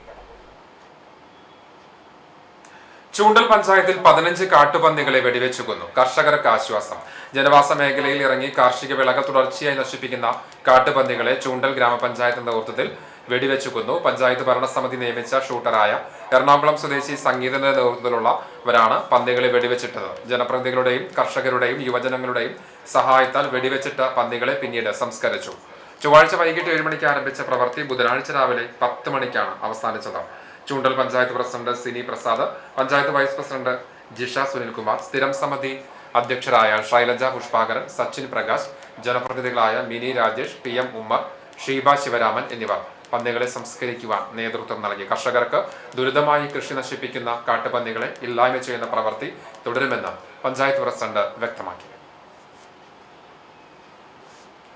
ചൂണ്ടൽ പഞ്ചായത്തിൽ 15 കാട്ടുപന്നികളെ വെടിവെച്ചു കൊന്നു. കർഷകർക്ക് ആശ്വാസം. ജനവാസ മേഖലയിൽ ഇറങ്ങി കാർഷിക വിളകൾ തുടർച്ചയായി നശിപ്പിക്കുന്ന കാട്ടുപന്നികളെ ചൂണ്ടൽ ഗ്രാമപഞ്ചായത്ത് നേതൃത്വത്തിൽ വെടിവെച്ചു കൊന്നു. പഞ്ചായത്ത് ഭരണസമിതി നിയമിച്ച ഷൂട്ടറായ എറണാകുളം സ്വദേശി സംഗീതന്റെ നേതൃത്വത്തിലുള്ളവരാണ് പന്നികളെ വെടിവെച്ചിട്ടത്. ജനപ്രതിനിധികളുടെയും കർഷകരുടെയും യുവജനങ്ങളുടെയും സഹായത്താൽ വെടിവെച്ചിട്ട പന്നികളെ പിന്നീട് സംസ്കരിച്ചു. ചൊവ്വാഴ്ച വൈകിട്ട് 7 മണിക്ക് ആരംഭിച്ച പ്രവൃത്തി ബുധനാഴ്ച രാവിലെ 10 മണിക്കാണ് അവസാനിച്ചത്. Choondal panchayat president Sini Prasad, panchayat vice president Jisha Sunilkumar, സ്ഥിരം സമിതി അധ്യക്ഷരായ ശൈലജ പുഷ്പാകരൻ, സച്ചിൻ പ്രകാശ്, ജനപ്രതിനിധികളായ മിനി രാജേഷ്, PM ഉമ്മർ, ഷീബ ശിവരാമൻ എന്നിവർ പന്നികളെ സംസ്കരിക്കുവാൻ നേതൃത്വം നൽകി. കർഷകർക്ക് ദുരിതമായി കൃഷി നശിപ്പിക്കുന്ന കാട്ടുപന്നികളെ ഇല്ലായ്മ ചെയ്യുന്ന പ്രവൃത്തി തുടരുമെന്ന് പഞ്ചായത്ത് പ്രസിഡന്റ് വ്യക്തമാക്കി.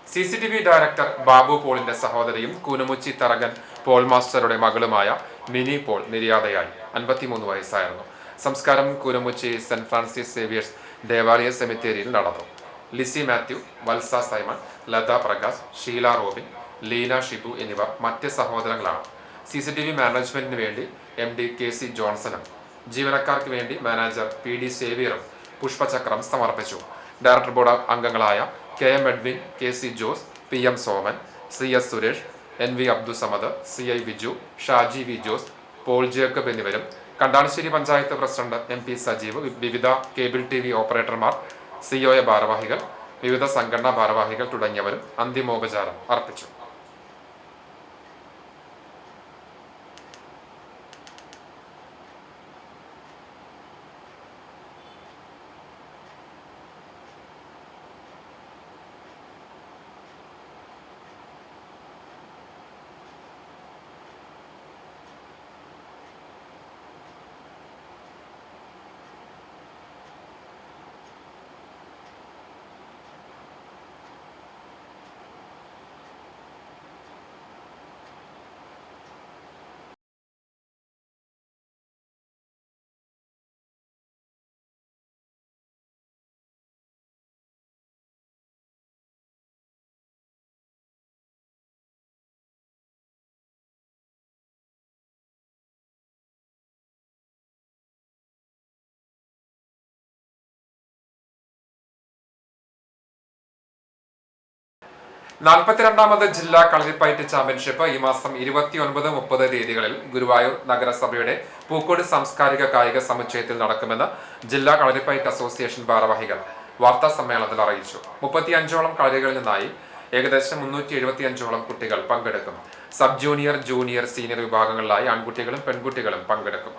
CCTV ഡയറക്ടർ ബാബു പോളിന്റെ സഹോദരിയും കൂനമുച്ചി തറകൻ പോൾ മാസ്റ്ററുടെ മകളുമായ മിനി പോൾ നിര്യാതയായി. 53 വയസ്സായിരുന്നു. സംസ്കാരം കൂനമുച്ചി സെന്റ് ഫ്രാൻസിസ് സേവിയേഴ്സ് ദേവാലയ സെമിത്തേരിയിൽ നടന്നു. ലിസി മാത്യു, വത്സ സൈമൺ, ലത പ്രകാശ്, ഷീല റോബിൻ, ലീന ഷിബു എന്നിവർ മറ്റ് സഹോദരങ്ങളാണ്. CCTV മാനേജ്മെന്റിന് വേണ്ടി MD KC ജോൺസണും ജീവനക്കാർക്ക് വേണ്ടി മാനേജർ PD സേവിയറും പുഷ്പചക്രം സമർപ്പിച്ചു. ഡയറക്ടർ ബോർഡ് അംഗങ്ങളായ KM Edwin, KC Jose, PM Soman, CS Suresh, NV Abdussamad, CI Viju, Shaji V Jose, Paul Jacob എന്നിവരും കണ്ടാണശ്ശേരി പഞ്ചായത്ത് പ്രസിഡന്റ് MP സജീവ്, വിവിധ കേബിൾ TV ഓപ്പറേറ്റർമാർ, COA ഭാരവാഹികൾ, വിവിധ സംഘടനാ ഭാരവാഹികൾ തുടങ്ങിയവരും അന്തിമോപചാരം അർപ്പിച്ചു. നാൽപ്പത്തിരണ്ടാമത് ജില്ലാ കളരിപ്പയറ്റ് ചാമ്പ്യൻഷിപ്പ് ഈ മാസം 29-30 തീയതികളിൽ ഗുരുവായൂർ നഗരസഭയുടെ പൂക്കോട് സാംസ്കാരിക കായിക സമുച്ചയത്തിൽ നടക്കുമെന്ന് ജില്ലാ കളരിപ്പയറ്റ് അസോസിയേഷൻ ഭാരവാഹികൾ വാർത്താ സമ്മേളനത്തിൽ അറിയിച്ചു. 35ഓളം കളരികളിൽ നിന്നായി ഏകദേശം 375ഓളം കുട്ടികൾ പങ്കെടുക്കും. സബ് ജൂനിയർ, ജൂനിയർ, സീനിയർ വിഭാഗങ്ങളിലായി ആൺകുട്ടികളും പെൺകുട്ടികളും പങ്കെടുക്കും.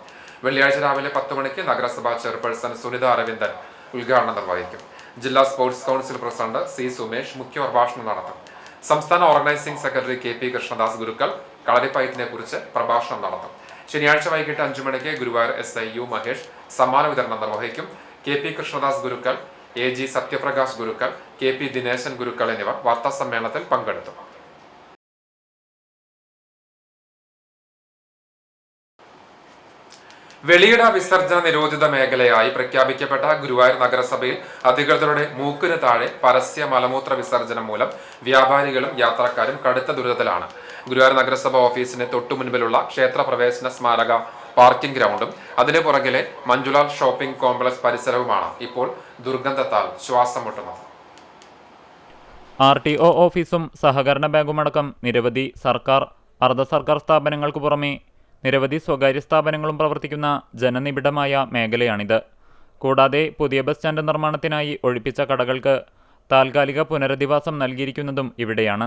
വെള്ളിയാഴ്ച രാവിലെ 10 മണിക്ക് നഗരസഭാ ചെയർപേഴ്സൺ സുനിത അരവിന്ദൻ ഉദ്ഘാടനം നിർവഹിക്കും. ജില്ലാ sports council president C Sumesh മുഖ്യപ്രഭാഷണം നടത്തും. സംസ്ഥാന ഓർഗനൈസിംഗ് സെക്രട്ടറി KP കൃഷ്ണദാസ് ഗുരുക്കൾ കളരിപ്പയറ്റിനെ കുറിച്ച് പ്രഭാഷണം നടത്തും. ശനിയാഴ്ച വൈകിട്ട് 5 മണിക്ക് ഗുരുവായൂർ SI U മഹേഷ് സമ്മാന വിതരണം നിർവഹിക്കും. KP കൃഷ്ണദാസ് ഗുരുക്കൾ, AG സത്യപ്രകാശ് ഗുരുക്കൾ, KP ദിനേശൻ ഗുരുക്കൾ എന്നിവർ വാർത്താ സമ്മേളനത്തിൽ പങ്കെടുത്തു. വെളിയിട വിസർജന നിരോധിത മേഖലയായി പ്രഖ്യാപിക്കപ്പെട്ട ഗുരുവായൂർ നഗരസഭയിൽ അധികൃതരുടെ മൂക്കിന് താഴെ പരസ്യ മലമൂത്ര വിസർജനം മൂലം വ്യാപാരികളും യാത്രക്കാരും കടുത്ത ദുരിതത്തിലാണ്. ഗുരുവായൂർ നഗരസഭ ഓഫീസിന് തൊട്ടുമുൻപിലുള്ള ക്ഷേത്ര പ്രവേശന സ്മാരക പാർക്കിംഗ് ഗ്രൗണ്ടും അതിനു പുറകിലെ മഞ്ജുലാൽ ഷോപ്പിംഗ് കോംപ്ലക്സ് പരിസരവുമാണ് ഇപ്പോൾ ദുർഗന്ധത്താൽ ശ്വാസം മുട്ടുന്നത്. RTO ഓഫീസും സഹകരണ ബാങ്കുമടക്കം നിരവധി സർക്കാർ, അർദ്ധ സർക്കാർ സ്ഥാപനങ്ങൾക്ക് പുറമെ നിരവധി സ്വകാര്യ സ്ഥാപനങ്ങളും പ്രവർത്തിക്കുന്ന ജനനിബിഡമായ മേഖലയാണിത്. കൂടാതെ പുതിയ ബസ് സ്റ്റാൻഡ് നിർമ്മാണത്തിനായി ഒഴിപ്പിച്ച കടകൾക്ക് താൽക്കാലിക പുനരധിവാസം നൽകിയിരിക്കുന്നതും ഇവിടെയാണ്.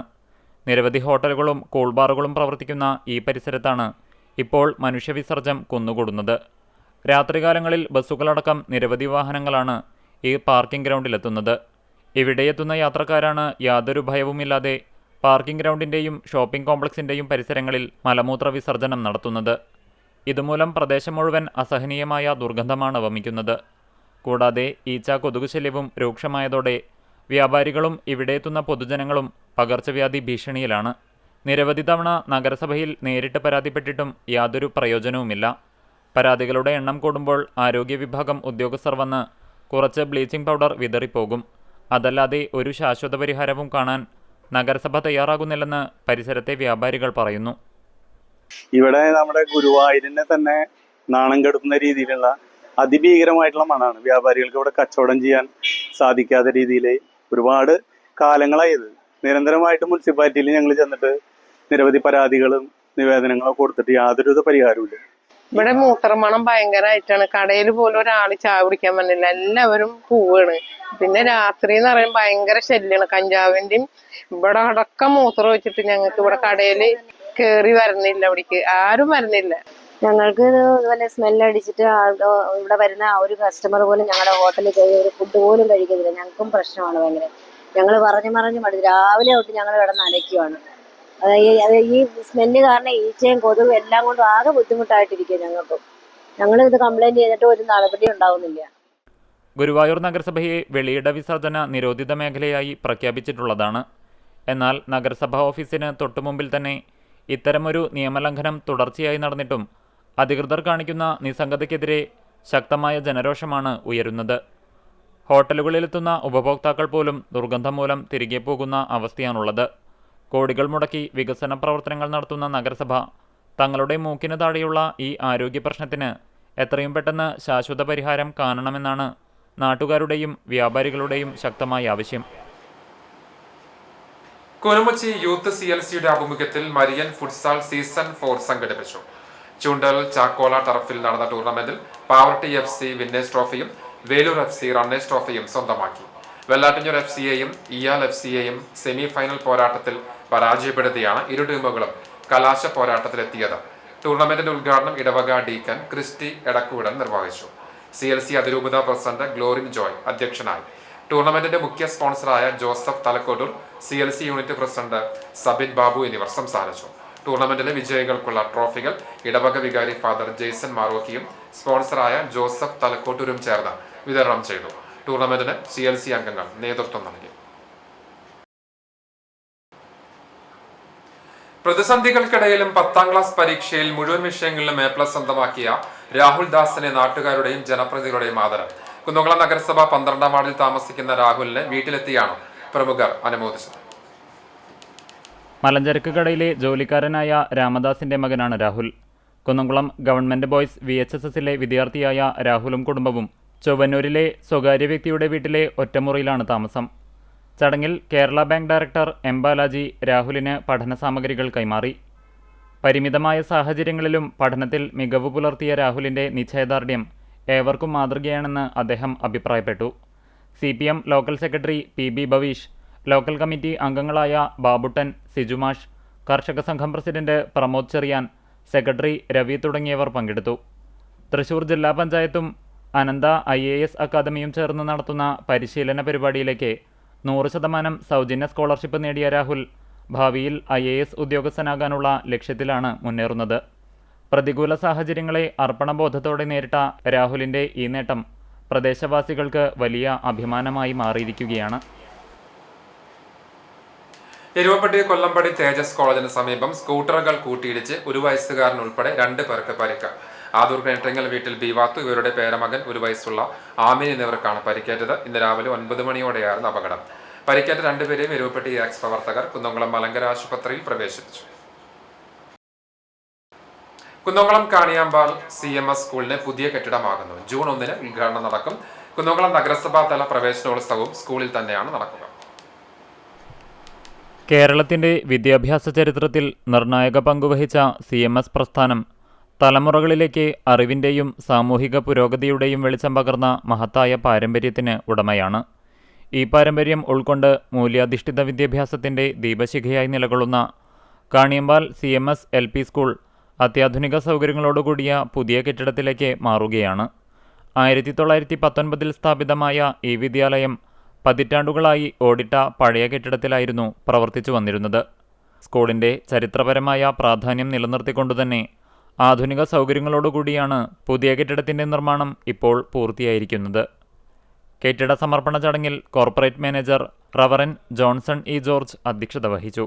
നിരവധി ഹോട്ടലുകളും കൂൾബാറുകളും പ്രവർത്തിക്കുന്ന ഈ പരിസരത്താണ് ഇപ്പോൾ മനുഷ്യവിസർജ്യം കുന്നുകൂടുന്നത്. രാത്രികാലങ്ങളിൽ ബസ്സുകളടക്കം നിരവധി വാഹനങ്ങളാണ് ഈ പാർക്കിംഗ് ഗ്രൗണ്ടിലെത്തുന്നത്. ഇവിടെയെത്തുന്ന യാത്രക്കാരാണ് യാതൊരു ഭയവുമില്ലാതെ പാർക്കിംഗ് ഗ്രൗണ്ടിൻ്റെയും ഷോപ്പിംഗ് കോംപ്ലക്സിൻ്റെയും പരിസരങ്ങളിൽ മലമൂത്ര വിസർജനം നടത്തുന്നത്. ഇതുമൂലം പ്രദേശം മുഴുവൻ അസഹനീയമായ ദുർഗന്ധമാണ് വമിക്കുന്നത്. കൂടാതെ ഈച്ച, കൊതുക് ശല്യവും രൂക്ഷമായതോടെ വ്യാപാരികളും ഇവിടെയെത്തുന്ന പൊതുജനങ്ങളും പകർച്ചവ്യാധി ഭീഷണിയിലാണ്. നിരവധി തവണ നഗരസഭയിൽ നേരിട്ട് പരാതിപ്പെട്ടിട്ടും യാതൊരു പ്രയോജനവുമില്ല. പരാതികളുടെ എണ്ണം കൂടുമ്പോൾ ആരോഗ്യ വിഭാഗം ഉദ്യോഗസ്ഥർ വന്ന് കുറച്ച് ബ്ലീച്ചിംഗ് പൗഡർ വിതറിപ്പോകും. അതല്ലാതെ ഒരു ശാശ്വത പരിഹാരവും കാണാൻ നഗരസഭ തയ്യാറാകുന്നില്ലെന്ന് പരിസരത്തെ വ്യാപാരികൾ പറയുന്നു. ഇവിടെ നമ്മുടെ ഗുരുവായൂരിനെ തന്നെ നാണം കെടുത്തുന്ന രീതിയിലുള്ള അതിഭീകരമായിട്ടുള്ള മണമാണ്. വ്യാപാരികൾക്ക് ഇവിടെ കച്ചവടം ചെയ്യാൻ സാധിക്കാത്ത രീതിയിൽ ഒരുപാട് കാലങ്ങളായത്. നിരന്തരമായിട്ട് മുനിസിപ്പാലിറ്റിയിൽ ഞങ്ങൾ ചെന്നിട്ട് നിരവധി പരാതികളും നിവേദനങ്ങളൊക്കെ കൊടുത്തിട്ട് യാതൊരു പരിഹാരമില്ല. ഇവിടെ മൂത്രമണം ഭയങ്കരമായിട്ടാണ്. കടയിൽ പോലും ഒരാൾ ചായ കുടിക്കാൻ പറ്റില്ല, എല്ലാവരും പോവാണ്. പിന്നെ രാത്രി എന്ന് പറയുമ്പോൾ ഭയങ്കര ശല്യമാണ് കഞ്ചാവിന്റെയും. ഇവിടെ അടക്കം മൂത്രം വെച്ചിട്ട് ഞങ്ങൾക്ക് ഇവിടെ കടയിൽ കേറി വരുന്നില്ല, ഇവിടേക്ക് ആരും വരുന്നില്ല. ഞങ്ങൾക്ക് ഇതുപോലെ സ്മെല്ലടിച്ചിട്ട് ഇവിടെ വരുന്ന ആ ഒരു കസ്റ്റമർ പോലും ഞങ്ങളുടെ ഹോട്ടലിൽ കയറി ഒരു ഫുഡ് പോലും കഴിക്കുന്നില്ല. ഞങ്ങൾക്കും പ്രശ്നമാണ് ഭയങ്കര. ഞങ്ങൾ പറഞ്ഞു മടുത്ത് രാവിലെ തൊട്ട് ഞങ്ങൾ കിടന്ന് അലയ്ക്കുവാണ്. ഈ സ്മെല്ല് കാരണം ഈച്ചയും കൊതുകും എല്ലാം കൊണ്ടും ആകെ ബുദ്ധിമുട്ടായിട്ടിരിക്കും ഞങ്ങൾക്കും. ഞങ്ങൾ ഇത് കംപ്ലൈന്റ് ചെയ്തിട്ട് ഒരു നടപടി ഉണ്ടാവുന്നില്ല. ഗുരുവായൂർ നഗരസഭയെ വെളിയിട വിസർജന നിരോധിത മേഖലയായി പ്രഖ്യാപിച്ചിട്ടുള്ളതാണ്. എന്നാൽ നഗരസഭാ ഓഫീസിന് തൊട്ടുമുമ്പിൽ തന്നെ ഇത്തരമൊരു നിയമലംഘനം തുടർച്ചയായി നടന്നിട്ടും അധികൃതർ കാണിക്കുന്ന നിസ്സംഗതയ്ക്കെതിരെ ശക്തമായ ജനരോഷമാണ് ഉയരുന്നത്. ഹോട്ടലുകളിലെത്തുന്ന ഉപഭോക്താക്കൾ പോലും ദുർഗന്ധം മൂലം തിരികെ പോകുന്ന അവസ്ഥയാണുള്ളത്. കോടികൾ മുടക്കി വികസന പ്രവർത്തനങ്ങൾ നടത്തുന്ന നഗരസഭ തങ്ങളുടെ മൂക്കിന് താഴെയുള്ള ഈ ആരോഗ്യ പ്രശ്നത്തിന് എത്രയും പെട്ടെന്ന് ശാശ്വത പരിഹാരം കാണണമെന്നാണ് നാട്ടുകാരുടെയും വ്യാപാരികളുടെയും ശക്തമായ ആവശ്യം. കുനുമുച്ചി യൂത്ത് CLCയുടെ ആഭിമുഖ്യത്തിൽ മരിയൻ ഫുട്സാൾ സീസൺ 4 സംഘടിപ്പിച്ചു. ചുണ്ടൽ ചാക്കോല ടർഫിൽ നടന്ന ടൂർണമെന്റിൽ പാവർട്ടി FC വിന്നേഴ്സ് ട്രോഫിയും വേലൂർ FC റണ്ണേഴ്സ് ട്രോഫിയും സ്വന്തമാക്കി. വെള്ളാട്ടിഞ്ഞൂർ FCയെയും ഇയാൽ FCയെയും സെമി ഫൈനൽ പോരാട്ടത്തിൽ പരാജയപ്പെടുത്തിയാണ് ഇരു ടീമുകളും കലാശ പോരാട്ടത്തിലെത്തിയത്. ടൂർണമെന്റിന്റെ ഉദ്ഘാടനം ഇടവക ഡീക്കൻ ക്രിസ്റ്റി എടക്കൂടൻ നിർവഹിച്ചു. CLC അതിരൂപത പ്രസിഡന്റ് ഗ്ലോറിൻ ജോയ് അധ്യക്ഷനായി. ടൂർണമെന്റിന്റെ മുഖ്യ സ്പോൺസറായ Joseph Thalakkottoor, CLC unit president Sabin Babu എന്നിവർ സംസാരിച്ചു. ടൂർണമെന്റിലെ വിജയികൾക്കുള്ള ട്രോഫികൾ ഇടവക വികാരി ഫാദർ ജെയ്സൺ മാറോക്കിയും സ്പോൺസറായ ജോസഫ് തലക്കോട്ടൂരും ചേർന്ന് വിതരണം ചെയ്തു. ടൂർണമെന്റിന് CLC അംഗങ്ങൾ നേതൃത്വം നൽകി. പ്രതിസന്ധികൾക്കിടയിലും 10ാം ക്ലാസ് പരീക്ഷയിൽ മുഴുവൻ വിഷയങ്ങളിലും A+ സ്വന്തമാക്കിയ രാഹുൽ ദാസിനെ നാട്ടുകാരുടെയും ജനപ്രതിനിധികളുടെയും ആദരം. കുന്നംകുളം നഗരസഭ 12ാം വാർഡിൽ താമസിക്കുന്ന രാഹുലിനെ വീട്ടിലെത്തിയാണ് പ്രമുഖർ അനുമോദിച്ചത്. മലഞ്ചരക്ക് കടയിലെ ജോലിക്കാരനായ രാമദാസിന്റെ മകനാണ് രാഹുൽ. കുന്നംകുളം ഗവൺമെന്റ് ബോയ്സ് VHSSലെ വിദ്യാർത്ഥിയായ രാഹുലും കുടുംബവും ചൊവ്വന്നൂരിലെ സ്വകാര്യ വ്യക്തിയുടെ വീട്ടിലെ ഒറ്റമുറിയിലാണ് താമസം. ചടങ്ങിൽ Kerala bank director M. Balaji രാഹുലിന് പഠന സാമഗ്രികൾ കൈമാറി. പരിമിതമായ സാഹചര്യങ്ങളിലും പഠനത്തിൽ മികവ് പുലർത്തിയ രാഹുലിന്റെ നിശ്ചയദാർഢ്യം ഏവർക്കും മാതൃകയാണെന്ന് അദ്ദേഹം അഭിപ്രായപ്പെട്ടു. CPM local secretary PB Bhavish, local committee അംഗങ്ങളായ ബാബുട്ടൻ, സിജുമാഷ്, കർഷക സംഘം പ്രസിഡന്റ് പ്രമോദ് ചെറിയാൻ, സെക്രട്ടറി രവി തുടങ്ങിയവർ പങ്കെടുത്തു. തൃശൂർ ജില്ലാ പഞ്ചായത്തും അനന്ത IAS അക്കാദമിയും ചേർന്ന് നടത്തുന്ന പരിശീലന പരിപാടിയിലേക്ക് 100% സൗജന്യ സ്കോളർഷിപ്പ് നേടിയ രാഹുൽ ഭാവിയിൽ IAS ഉദ്യോഗസ്ഥനാകാനുള്ള ലക്ഷ്യത്തിലാണ് മുന്നേറുന്നത്. പ്രതികൂല സാഹചര്യങ്ങളെ അർപ്പണബോധത്തോടെ നേരിട്ട രാഹുലിന്റെ ഈ നേട്ടം പ്രദേശവാസികൾക്ക് വലിയ അഭിമാനമായി മാറിയിരിക്കുകയാണ്. എരുവപ്പെട്ടി കൊല്ലമ്പടി തേജസ് കോളേജിന് സമീപം സ്കൂട്ടറുകൾ കൂട്ടിയിടിച്ച് 1 വയസ്സുകാരൻ ഉൾപ്പെടെ 2 പേർക്ക് പരിക്ക്. ആദൂർ നെട്രിങ്ങൽ വീട്ടിൽ ബിവാത്തു, ഇവരുടെ പേരമകൻ 1 വയസ്സുള്ള ആമിൻ എന്നിവർക്കാണ് പരിക്കേറ്റത്. ഇന്ന് രാവിലെ 9 മണിയോടെയായിരുന്നു അപകടം. പരിക്കേറ്റ 2 പേരെയും എരുവപ്പെട്ടി ആക്സ് പ്രവർത്തകർ കുന്നംകുളം മലങ്കര ആശുപത്രിയിൽ പ്രവേശിപ്പിച്ചു. കുന്നംകുളം കാണിയാമ്പാൽ CMS സ്കൂളിന് പുതിയ കെട്ടിടമാകുന്നു. ജൂൺ 1 ഉദ്ഘാടനം നടക്കും. കുന്നംകുളം നഗരസഭാ തല പ്രവേശനോത്സവവും സ്കൂളിൽ തന്നെയാണ് നടക്കുക. കേരളത്തിന്റെ വിദ്യാഭ്യാസ ചരിത്രത്തിൽ നിർണായക പങ്കുവഹിച്ച CMS പ്രസ്ഥാനം തലമുറകളിലേക്ക് അറിവിൻ്റെയും സാമൂഹിക പുരോഗതിയുടെയും വെളിച്ചം പകർന്ന മഹത്തായ പാരമ്പര്യത്തിന് ഉടമയാണ്. ഈ പാരമ്പര്യം ഉൾക്കൊണ്ട് മൂല്യാധിഷ്ഠിത വിദ്യാഭ്യാസത്തിൻ്റെ ദീപശിഖയായി നിലകൊള്ളുന്ന കാണിയമ്പാൽ CMS LP സ്കൂൾ അത്യാധുനിക സൗകര്യങ്ങളോടുകൂടിയ പുതിയ കെട്ടിടത്തിലേക്ക് മാറുകയാണ്. 1919 സ്ഥാപിതമായ ഈ വിദ്യാലയം പതിറ്റാണ്ടുകളായി ഓടിട്ട പഴയ കെട്ടിടത്തിലായിരുന്നു പ്രവർത്തിച്ചു വന്നിരുന്നത്. സ്കൂളിൻ്റെ ചരിത്രപരമായ പ്രാധാന്യം നിലനിർത്തിക്കൊണ്ടുതന്നെ ആധുനിക സൗകര്യങ്ങളോടുകൂടിയാണ് പുതിയ കെട്ടിടത്തിൻ്റെ നിർമ്മാണം ഇപ്പോൾ പൂർത്തിയായിരിക്കുന്നത്. കെട്ടിട സമർപ്പണ ചടങ്ങിൽ corporate manager reverend Johnson E. George അധ്യക്ഷത വഹിച്ചു.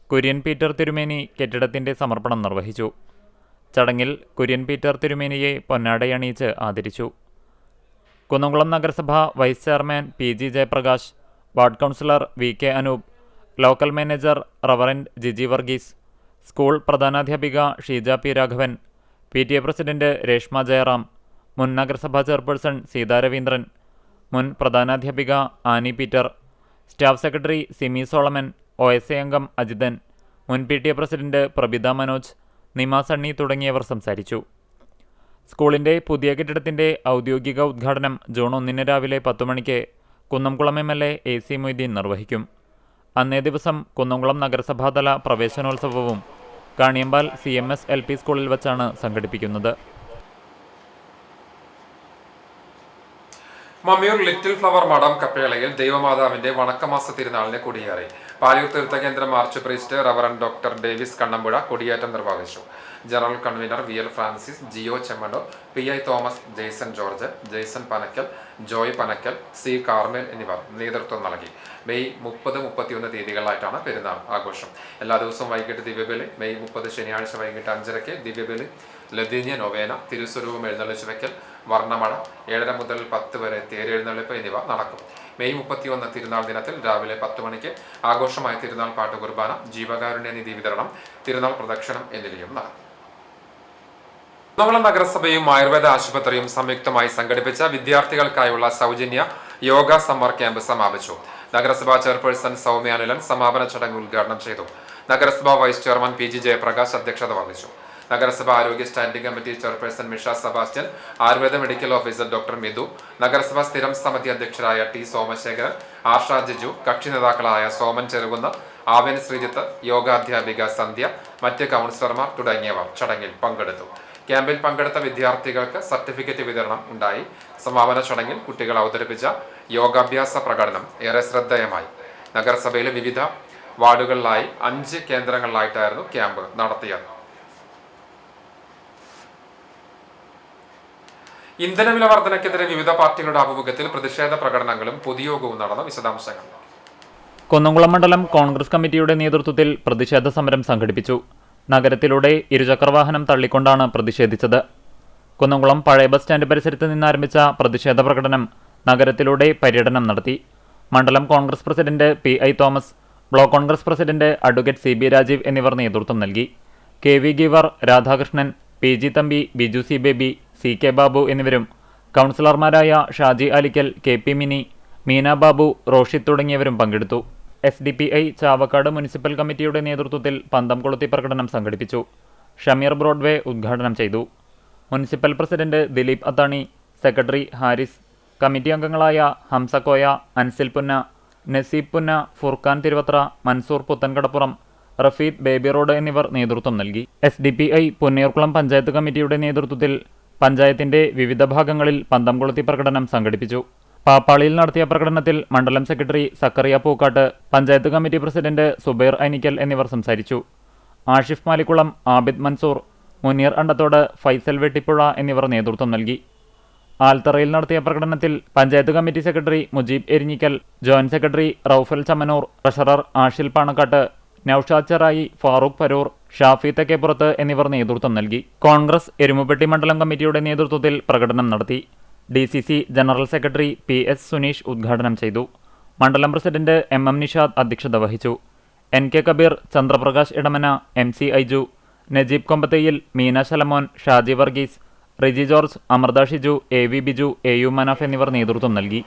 കുര്യൻ പീറ്റർ തിരുമേനി കെട്ടിടത്തിൻ്റെ സമർപ്പണം നിർവഹിച്ചു. ചടങ്ങിൽ കുര്യൻ പീറ്റർ തിരുമേനിയെ പൊന്നാടയണിയിച്ച് ആദരിച്ചു. കുന്നംകുളം നഗരസഭ vice chairman PG Jayaprakash, ward councillor VK Anoop, local manager reverend Jiji Varghese, school പ്രധാനാധ്യാപിക Sheeja P. Raghavan, PTA president Reshma Jayaram, മുൻ നഗരസഭാ ചെയർപേഴ്സൺ സീതാ രവീന്ദ്രൻ, മുൻ പ്രധാനാധ്യാപിക Annie Peter, staff secretary Simi Solomon, OSA അംഗം അജിതൻ, മുൻ PTA പ്രസിഡന്റ് പ്രബിത മനോജ്, നിമ സണ്ണി തുടങ്ങിയവർ സംസാരിച്ചു. സ്കൂളിൻ്റെ പുതിയ കെട്ടിടത്തിൻ്റെ ഔദ്യോഗിക ഉദ്ഘാടനം ജൂൺ 1 രാവിലെ 10 മണിക്ക് കുന്നംകുളം MLA AC മൊയ്തീൻ നിർവഹിക്കും. അന്നേ ദിവസം കുന്നംകുളം നഗരസഭാതല പ്രവേശനോത്സവവും കാണിയമ്പാൽ CMS LP സ്കൂളിൽ വച്ചാണ് സംഘടിപ്പിക്കുന്നത്. മമ്മിയൂർ ലിറ്റിൽ ഫ്ലവർ മഠം കപ്പേളയിൽ ദൈവമാതാവിന്റെ വണക്കമാസ തിരുനാളിനെ കൊടിയേറി. പാലിയൂർ തീർത്ഥകേന്ദ്രം arch priest reverend doctor Davis Kannampuzha കൊടിയേറ്റം നിർവഹിച്ചു. General convener VL Francis, Jio Chemmando, PI Thomas, Jaison George, Jaison Panakkal, Joy Panakkal, C. Carmel എന്നിവർ നേതൃത്വം നൽകി. മെയ് 30, 31 തീയതികളിലായിട്ടാണ് പെരുന്നാൾ ആഘോഷം. എല്ലാ ദിവസവും വൈകിട്ട് ദിവ്യബലി, മെയ് 30 ശനിയാഴ്ച വൈകിട്ട് 5:30 ദിവ്യബലി, ലതീന്യ നൊവേന, തിരുസ്വരൂപം എഴുന്നള്ളിച്ചു വയ്ക്കൽ, വർണ്ണമഴ, 7:30 മുതൽ 10 വരെ തേരെഴുന്നള്ളിപ്പ് എന്നിവ നടക്കും. മെയ് 31 തിരുനാൾ ദിനത്തിൽ രാവിലെ 10 മണിക്ക് ആഘോഷമായ തിരുനാൾ പാട്ട് കുർബാന, ജീവകാരുണ്യ നിധി വിതരണം, തിരുനാൾ പ്രദക്ഷിണം എന്നിവയും നടക്കും. കുന്നംകുളം നഗരസഭയും ആയുർവേദ ആശുപത്രിയും സംയുക്തമായി സംഘടിപ്പിച്ച വിദ്യാർത്ഥികൾക്കായുള്ള സൗജന്യ യോഗ സമ്മർ ക്യാമ്പ് സമാപിച്ചു. നഗരസഭാ ചെയർപേഴ്സൺ സൗമ്യ അനിലൻ സമാപന ചടങ്ങ് ഉദ്ഘാടനം ചെയ്തു. നഗരസഭാ വൈസ് ചെയർമാൻ PG ജയപ്രകാശ് അധ്യക്ഷത വഹിച്ചു. നഗരസഭ ആരോഗ്യ standing committee chairperson Misha Sebastian, Ayurveda medical officer doctor Mithu, നഗരസഭ സ്ഥിരം സമിതി അധ്യക്ഷരായ T സോമശേഖരൻ, ആർഷ ജിജു, കക്ഷി നേതാക്കളായ സോമൻ ചെറുകുന്ന്, ആവ്യൻ ശ്രീജിത്ത്, യോഗാധ്യാപിക സന്ധ്യ, മറ്റ് കൗൺസിലർമാർ തുടങ്ങിയവർ ചടങ്ങിൽ പങ്കെടുത്തു. ക്യാമ്പിൽ പങ്കെടുത്ത വിദ്യാർത്ഥികൾക്ക് സർട്ടിഫിക്കറ്റ് വിതരണം ഉണ്ടായി. സമാപന ചടങ്ങിൽ കുട്ടികൾ അവതരിപ്പിച്ച യോഗാഭ്യാസ പ്രകടനം ഏറെ ശ്രദ്ധേയമായി. നഗരസഭയിലെ വിവിധ വാർഡുകളിലായി 5 കേന്ദ്രങ്ങളിലായിട്ടായിരുന്നു ക്യാമ്പ് നടത്തിയത്. ഇന്ധനവില വർധനയ്ക്കെതിരെ വിവിധ പാർട്ടികളുടെ ആഭിമുഖ്യത്തിൽ പ്രതിഷേധ പ്രകടനങ്ങളും പൊതുയോഗവും നടന്നു. വിശദാംശങ്ങൾ. കുന്നംകുളം മണ്ഡലം കോൺഗ്രസ് കമ്മിറ്റിയുടെ നേതൃത്വത്തിൽ പ്രതിഷേധ സമരം സംഘടിപ്പിച്ചു. നഗരത്തിലൂടെ ഇരുചക്രവാഹനം തള്ളിക്കൊണ്ടാണ് പ്രതിഷേധിച്ചത്. കുന്നംകുളം പഴയ ബസ് സ്റ്റാൻഡ് പരിസരത്ത് നിന്നാരംഭിച്ച പ്രതിഷേധ പ്രകടനം നഗരത്തിലൂടെ പര്യടനം നടത്തി. മണ്ഡലം Congress president PI Thomas, block Congress president advocate CB Rajeev എന്നിവർ നേതൃത്വം നൽകി. KV Geevar, Radhakrishnan, PG Thampi, Biju C Baby, CK Babu എന്നിവരും കൗൺസിലർമാരായ ഷാജി അലിക്കൽ, KP മിനി, മീന ബാബു, റോഷിദ് തുടങ്ങിയവരും പങ്കെടുത്തു. SDPI ചാവക്കാട് മുനിസിപ്പൽ കമ്മിറ്റിയുടെ നേതൃത്വത്തിൽ പന്തം കൊളുത്തി പ്രകടനം സംഘടിപ്പിച്ചു. ഷമീർ ബ്രോഡ്വേ ഉദ്ഘാടനം ചെയ്തു. മുനിസിപ്പൽ പ്രസിഡന്റ് ദിലീപ് അത്താണി, സെക്രട്ടറി ഹാരിസ്, കമ്മിറ്റി അംഗങ്ങളായ ഹംസക്കോയ, അൻസിൽ പുന്ന, നസീബ് പുന്ന, ഫുർഖാൻ തിരുവത്ര, മൻസൂർ പുത്തൻകടപ്പുറം, റഫീദ് ബേബി റോഡ് എന്നിവർ നേതൃത്വം നൽകി. SDPI പുന്നയൂർക്കുളം പഞ്ചായത്ത് കമ്മിറ്റിയുടെ നേതൃത്വത്തിൽ പഞ്ചായത്തിന്റെ വിവിധ ഭാഗങ്ങളിൽ പന്തം കൊളുത്തി പ്രകടനം സംഘടിപ്പിച്ചു. പാപ്പാളിയിൽ നടത്തിയ പ്രകടനത്തിൽ മണ്ഡലം secretary Zakariya Pookkatt, panchayat committee president Zubair Ainikkal എന്നിവർ സംസാരിച്ചു. ആഷിഫ് മാലിക്കുളം, ആബിദ് മൻസൂർ, മുനീർ അണ്ടത്തോട്, ഫൈസൽ വെട്ടിപ്പുഴ എന്നിവർ നേതൃത്വം നൽകി. ആൽത്തറയിൽ നടത്തിയ പ്രകടനത്തിൽ panchayat committee secretary Mujeeb Erinjikkal, joint secretary Raufal Chammanur, treasurer Ashil Panakkatt, Noushad Cherai, Farooq Faroor, Shafi Thekkepurath എന്നിവർ നേതൃത്വം നൽകി. കോൺഗ്രസ് എരുമുപ്പെട്ടി മണ്ഡലം കമ്മിറ്റിയുടെ നേതൃത്വത്തിൽ പ്രകടനം നടത്തി. DCC general secretary PS Suneesh ഉദ്ഘാടനം ചെയ്തു. മണ്ഡലം പ്രസിഡന്റ് MM നിഷാദ് അധ്യക്ഷത വഹിച്ചു. NK കബീർ, ചന്ദ്രപ്രകാശ് ഇടമന, MC ഐജു, നജീബ് കൊമ്പത്തയിൽ, മീന ശലമോൻ, ഷാജി വർഗീസ്, റിജി ജോർജ്, അമൃത ഷിജു, AV ബിജു, AU മനാഫ് എന്നിവർ നേതൃത്വം നൽകി.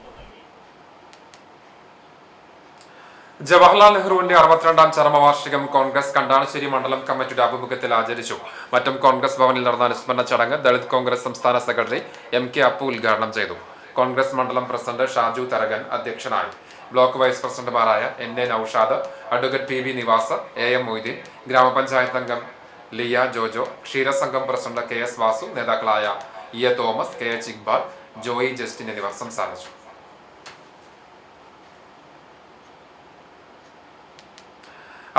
ജവഹർലാൽ നെഹ്റുവിന്റെ 62ാം ചരമവാർഷികം കോൺഗ്രസ് കണ്ടാണശ്ശേരി മണ്ഡലം കമ്മിറ്റിയുടെ ആഭിമുഖ്യത്തിൽ ആചരിച്ചു. മറ്റും കോൺഗ്രസ് ഭവനിൽ നടന്ന അനുസ്മരണ ചടങ്ങ് ദളിത് കോൺഗ്രസ് സംസ്ഥാന സെക്രട്ടറി MK അപ്പു ഉദ്ഘാടനം ചെയ്തു. കോൺഗ്രസ് മണ്ഡലം പ്രസിഡന്റ് ഷാജു തരകൻ അധ്യക്ഷനായി. ബ്ലോക്ക് വൈസ് പ്രസിഡന്റുമാരായ NA Noushad, advocate PV Nivas, AM Moideen, ഗ്രാമപഞ്ചായത്ത് അംഗം ലിയ ജോജോ, ക്ഷീരസംഘം പ്രസിഡന്റ് KS വാസു, നേതാക്കളായ EA തോമസ്, KH ഇക്ബാൽ, ജോയി ജസ്റ്റിൻ എന്നിവർ സംസാരിച്ചു.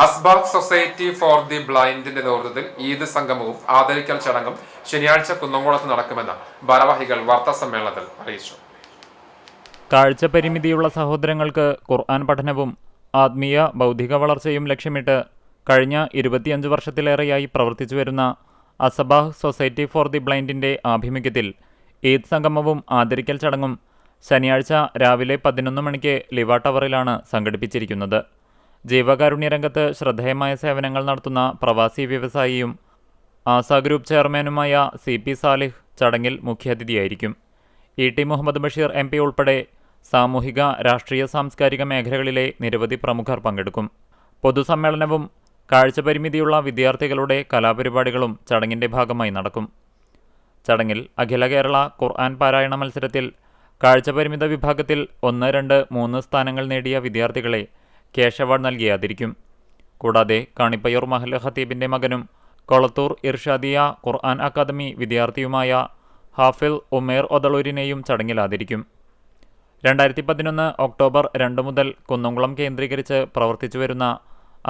അസ്ബാഖ് സൊസൈറ്റി ഫോർ ദി ബ്ലൈൻഡിന്റെ നേതൃത്വത്തിൽ ഈദ് സംഗമവും ആദരിക്കൽ ചടങ്ങും ശനിയാഴ്ച കുന്നംകുളത്ത് നടക്കുമെന്ന് ഭാരവാഹികൾ വാർത്താസമ്മേളനത്തിൽ അറിയിച്ചു. കാഴ്ച പരിമിതിയുള്ള സഹോദരങ്ങൾക്ക് ഖുർആൻ പഠനവും ആത്മീയ ബൗദ്ധിക വളർച്ചയും ലക്ഷ്യമിട്ട് കഴിഞ്ഞ 25 വർഷത്തിലേറെയായി പ്രവർത്തിച്ചു വരുന്ന അസ്ബാഖ് സൊസൈറ്റി ഫോർ ദി ബ്ലൈൻഡിന്റെ ആഭിമുഖ്യത്തിൽ ഈദ് സംഗമവും ആദരിക്കൽ ചടങ്ങും ശനിയാഴ്ച രാവിലെ 11 മണിക്ക് ലിവ ടവറിലാണ് സംഘടിപ്പിച്ചിരിക്കുന്നത്. ജീവകാരുണ്യ രംഗത്ത് ശ്രദ്ധേയമായ സേവനങ്ങൾ നടത്തുന്ന പ്രവാസി വ്യവസായിയും ആസ ഗ്രൂപ്പ് ചെയർമാനുമായ CP സാലിഹ് ചടങ്ങിൽ മുഖ്യാതിഥിയായിരിക്കും. ET മുഹമ്മദ് ബഷീർ MP ഉൾപ്പെടെ സാമൂഹിക, രാഷ്ട്രീയ, സാംസ്കാരിക മേഖലകളിലെ നിരവധി പ്രമുഖർ പങ്കെടുക്കും. പൊതുസമ്മേളനവും കാഴ്ചപരിമിതിയുള്ള വിദ്യാർത്ഥികളുടെ കലാപരിപാടികളും ചടങ്ങിന്റെ ഭാഗമായി നടക്കും. ചടങ്ങിൽ അഖില കേരള ഖുർആൻ പാരായണ മത്സരത്തിൽ കാഴ്ചപരിമിത വിഭാഗത്തിൽ 1, 2, 3 സ്ഥാനങ്ങൾ നേടിയ വിദ്യാർത്ഥികളെ ക്യാഷ് അവാർഡ് നൽകി ആദരിക്കും. കൂടാതെ കാണിപ്പയ്യൂർ മഹല്ല് ഖത്തീബിന്റെ മകനും കൊളത്തൂർ ഇർഷാദിയ ഖുർആൻ അക്കാദമി വിദ്യാർത്ഥിയുമായ ഹാഫിൽ ഉമേർ ഒദളൂരിനെയും ചടങ്ങിൽ ആദരിക്കും. 2011 ഒക്ടോബർ 2 മുതൽ കുന്നംകുളം കേന്ദ്രീകരിച്ച് പ്രവർത്തിച്ചുവരുന്ന